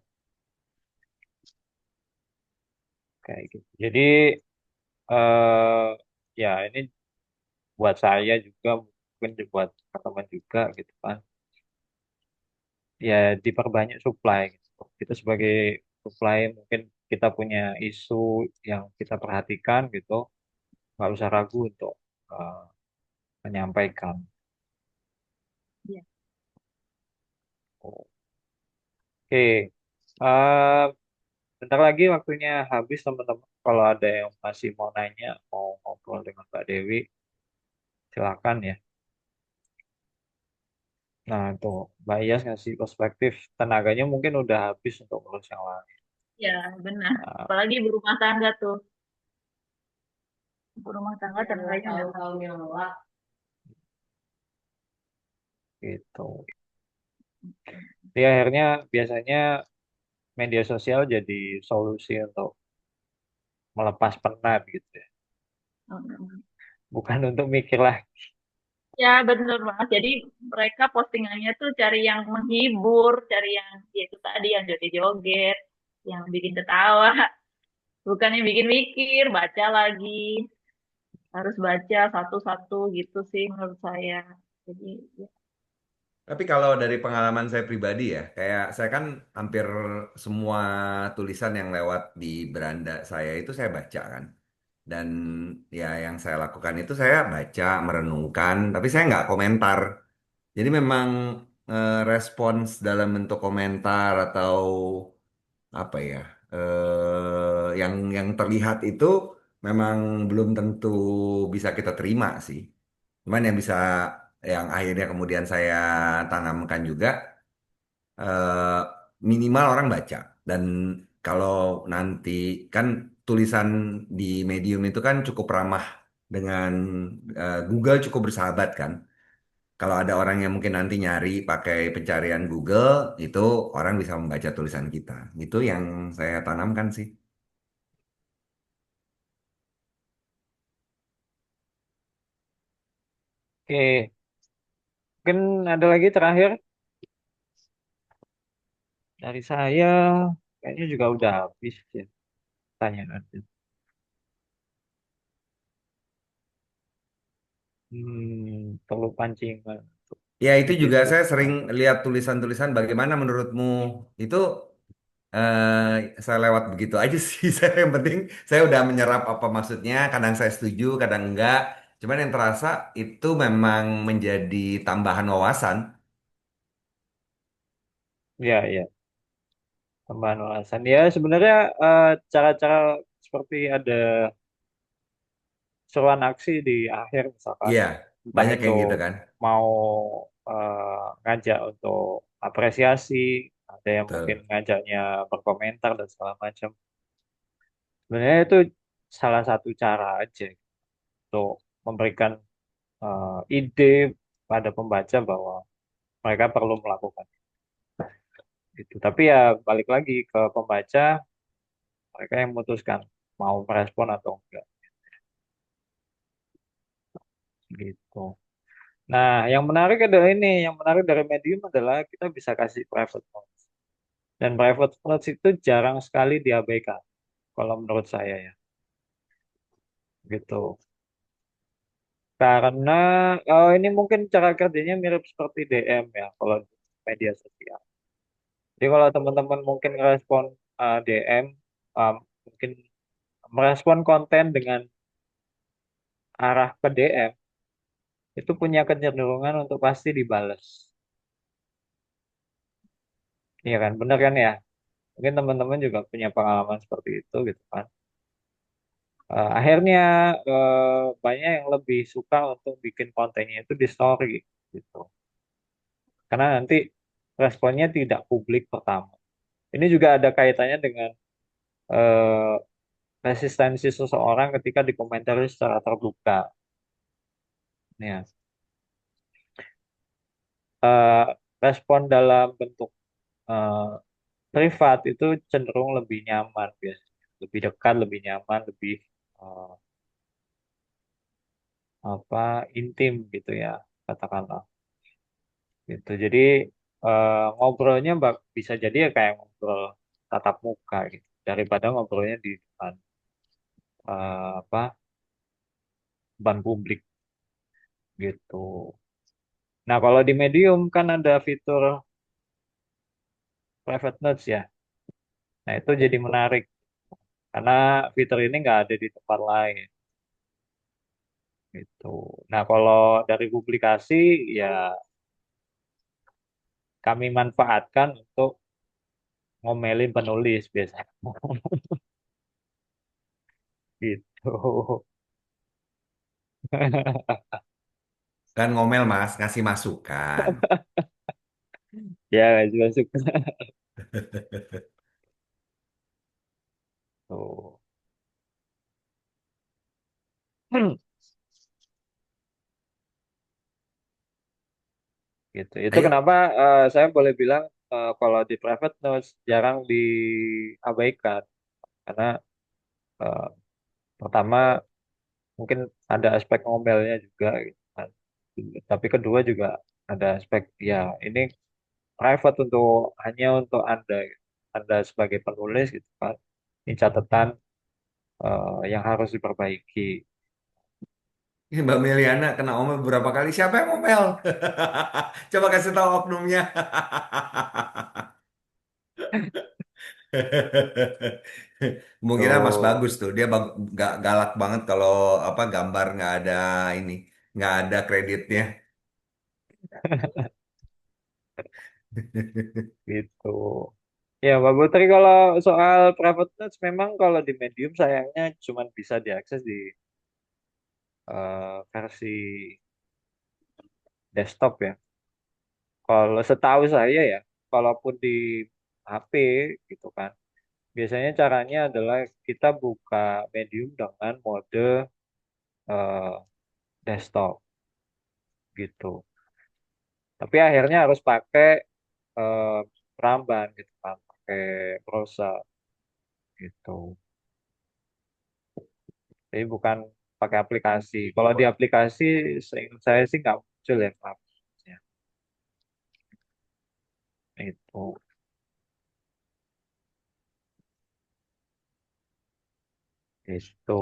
kayak gitu. Jadi eh ya ini buat saya juga mungkin buat teman juga gitu kan. Ya diperbanyak supply gitu. Kita sebagai supply mungkin kita punya isu yang kita perhatikan gitu, nggak usah ragu untuk eh, menyampaikan. Ya. Oke, eh bentar lagi waktunya habis teman-teman. Kalau ada yang masih mau nanya, mau ngobrol dengan Mbak Dewi, silakan ya. Nah, tuh Mbak Iyas ngasih perspektif tenaganya mungkin udah habis untuk ngurus yang lain. Ya, benar. Nah, Apalagi ibu rumah tangga tuh. Ibu rumah tangga tenaganya udah. gitu. Jadi akhirnya biasanya media sosial jadi solusi untuk melepas penat gitu ya. Mm. Bukan untuk mikir lah. Ya, benar banget. Jadi mereka postingannya tuh cari yang menghibur, cari yang ya itu tadi yang joget-joget, yang bikin ketawa, bukan yang bikin mikir, baca lagi. Harus baca satu-satu gitu sih menurut saya. Jadi ya. Tapi kalau dari pengalaman saya pribadi ya, kayak saya kan hampir semua tulisan yang lewat di beranda saya itu saya baca kan. Dan ya yang saya lakukan itu saya baca, merenungkan, tapi saya nggak komentar. Jadi memang respons dalam bentuk komentar atau apa ya, yang terlihat itu memang belum tentu bisa kita terima sih. Cuman yang bisa, yang akhirnya kemudian saya tanamkan juga, eh, minimal orang baca. Dan kalau nanti kan tulisan di Medium itu kan cukup ramah dengan Google, cukup bersahabat kan. Kalau ada orang yang mungkin nanti nyari pakai pencarian Google, itu orang bisa membaca tulisan kita. Itu yang saya tanamkan sih. Oke, mungkin ada lagi terakhir dari saya. Kayaknya juga udah habis ya tanya nanti. Perlu pancingan untuk Ya itu juga saya sering didiskusikan. lihat tulisan-tulisan bagaimana menurutmu itu, saya lewat begitu aja sih. Saya yang penting saya udah menyerap apa maksudnya, kadang saya setuju, kadang enggak. Cuman yang terasa itu memang menjadi tambahan wawasan. Ya, ya, tambahan alasan. Ya, sebenarnya cara-cara seperti ada seruan aksi di akhir misalkan, Iya, entah banyak itu yang gitu kan. mau ngajak untuk apresiasi, ada yang mungkin Betul. ngajaknya berkomentar dan segala macam. Sebenarnya itu salah satu cara aja untuk memberikan ide pada pembaca bahwa mereka perlu melakukan itu. Tapi ya balik lagi ke pembaca, mereka yang memutuskan mau merespon atau enggak gitu. Nah, yang menarik adalah ini, yang menarik dari Medium adalah kita bisa kasih private notes. Dan private notes itu jarang sekali diabaikan, kalau menurut saya ya, gitu. Karena ini mungkin cara kerjanya mirip seperti DM ya, kalau di media sosial. Jadi kalau teman-teman mungkin merespon DM, mungkin merespon konten dengan arah ke DM, itu punya kecenderungan untuk pasti dibales. Iya kan, benar kan ya? Mungkin teman-teman juga punya pengalaman seperti itu gitu kan. Akhirnya banyak yang lebih suka untuk bikin kontennya itu di story gitu. Karena nanti responnya tidak publik pertama. Ini juga ada kaitannya dengan eh, resistensi seseorang ketika dikomentari secara terbuka. Ya, eh, respon dalam bentuk eh, privat itu cenderung lebih nyaman biasanya, lebih dekat, lebih nyaman, lebih eh, apa intim gitu ya katakanlah. Gitu. Jadi ngobrolnya bisa jadi ya kayak ngobrol tatap muka gitu daripada ngobrolnya di depan apa depan publik gitu. Nah, kalau di Medium kan ada fitur private notes ya. Nah, itu jadi menarik karena fitur ini nggak ada di tempat lain gitu. Nah, kalau dari publikasi ya kami manfaatkan untuk ngomelin penulis biasanya gitu. Kan ngomel Mas, ngasih masukan. Ya, juga suka. Tuh. Gitu. Itu Ayo, kenapa saya boleh bilang kalau di private notes jarang diabaikan karena eh, pertama mungkin ada aspek ngomelnya juga gitu kan. Tapi kedua juga ada aspek ya ini private hanya untuk Anda gitu. Anda sebagai penulis gitu kan. Ini catatan yang harus diperbaiki. ini Mbak Meliana kena omel beberapa kali. Siapa yang omel? Coba kasih tahu oknumnya. Kemungkinan Mas Tuh. Bagus tuh, dia nggak galak banget kalau apa gambar nggak ada ini, nggak ada kreditnya. Gitu. Ya, Mbak Putri, kalau soal private notes memang kalau di Medium sayangnya cuma bisa diakses di versi desktop ya. Kalau setahu saya ya, kalaupun di HP gitu kan, biasanya caranya adalah kita buka Medium dengan mode eh, desktop gitu. Tapi akhirnya harus pakai eh, peramban gitu kan, pakai browser gitu. Jadi bukan pakai aplikasi. Kalau di aplikasi, seingat saya sih nggak muncul ya aplikasinya. Itu, itu.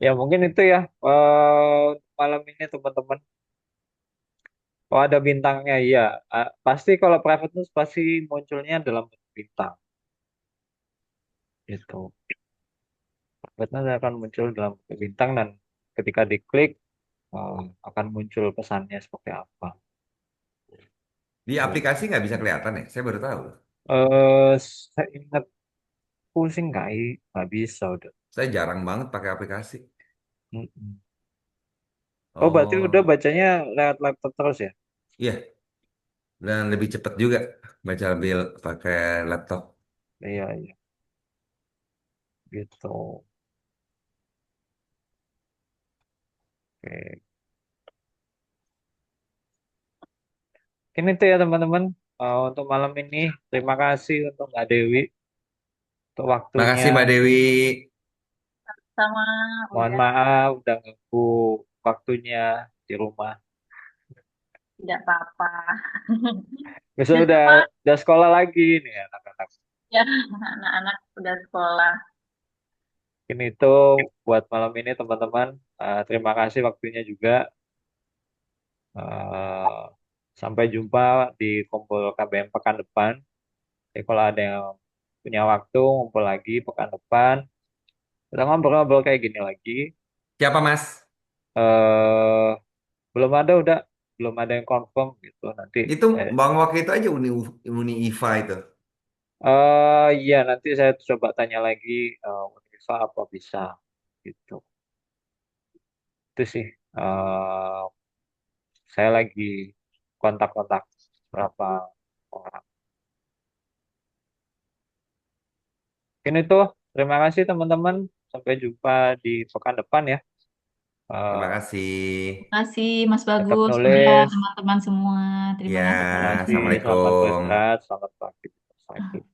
Ya mungkin itu ya malam ini teman-teman. Oh ada bintangnya, iya. Pasti kalau private news pasti munculnya dalam bentuk bintang. Itu. Private news akan muncul dalam bentuk bintang dan ketika diklik akan muncul pesannya seperti apa. Di Tuh. aplikasi nggak bisa kelihatan ya? Saya baru tahu. Saya ingat pusing nggak bisa udah. Saya jarang banget pakai aplikasi. Mm-mm. Oh, berarti udah Oh, bacanya lewat laptop terus ya? iya. Dan lebih cepat juga baca bil pakai laptop. Iya, iya, gitu. Oke. Ini tuh ya teman-teman. Untuk malam ini, terima kasih untuk Mbak Dewi untuk waktunya. Makasih Mbak Dewi. Sama Mohon udah maaf udah ganggu waktunya di rumah. tidak apa-apa. Besok Besok udah Pak, udah sekolah lagi nih anak-anak. ya anak-anak udah sekolah. Ini itu buat malam ini teman-teman. Terima kasih waktunya juga. Eh, Sampai jumpa di kumpul KBM pekan depan. Jadi kalau ada yang punya waktu ngumpul lagi pekan depan, kita ngobrol-ngobrol kayak gini lagi. Siapa Mas? eh Belum ada udah belum ada yang confirm gitu nanti. Itu eh Bang Wak itu aja Uni IFA itu. iya nanti saya coba tanya lagi Unifa apa bisa gitu. Itu sih eh saya lagi kontak-kontak berapa orang. Mungkin itu. Terima kasih teman-teman. Sampai jumpa di pekan depan ya. Terima Eh, kasih. Kasih Mas Tetap Bagus, udah nulis. teman-teman semua. Ya, Terima kasih. Terima kasih. Selamat Assalamualaikum. beristirahat. Selamat pagi.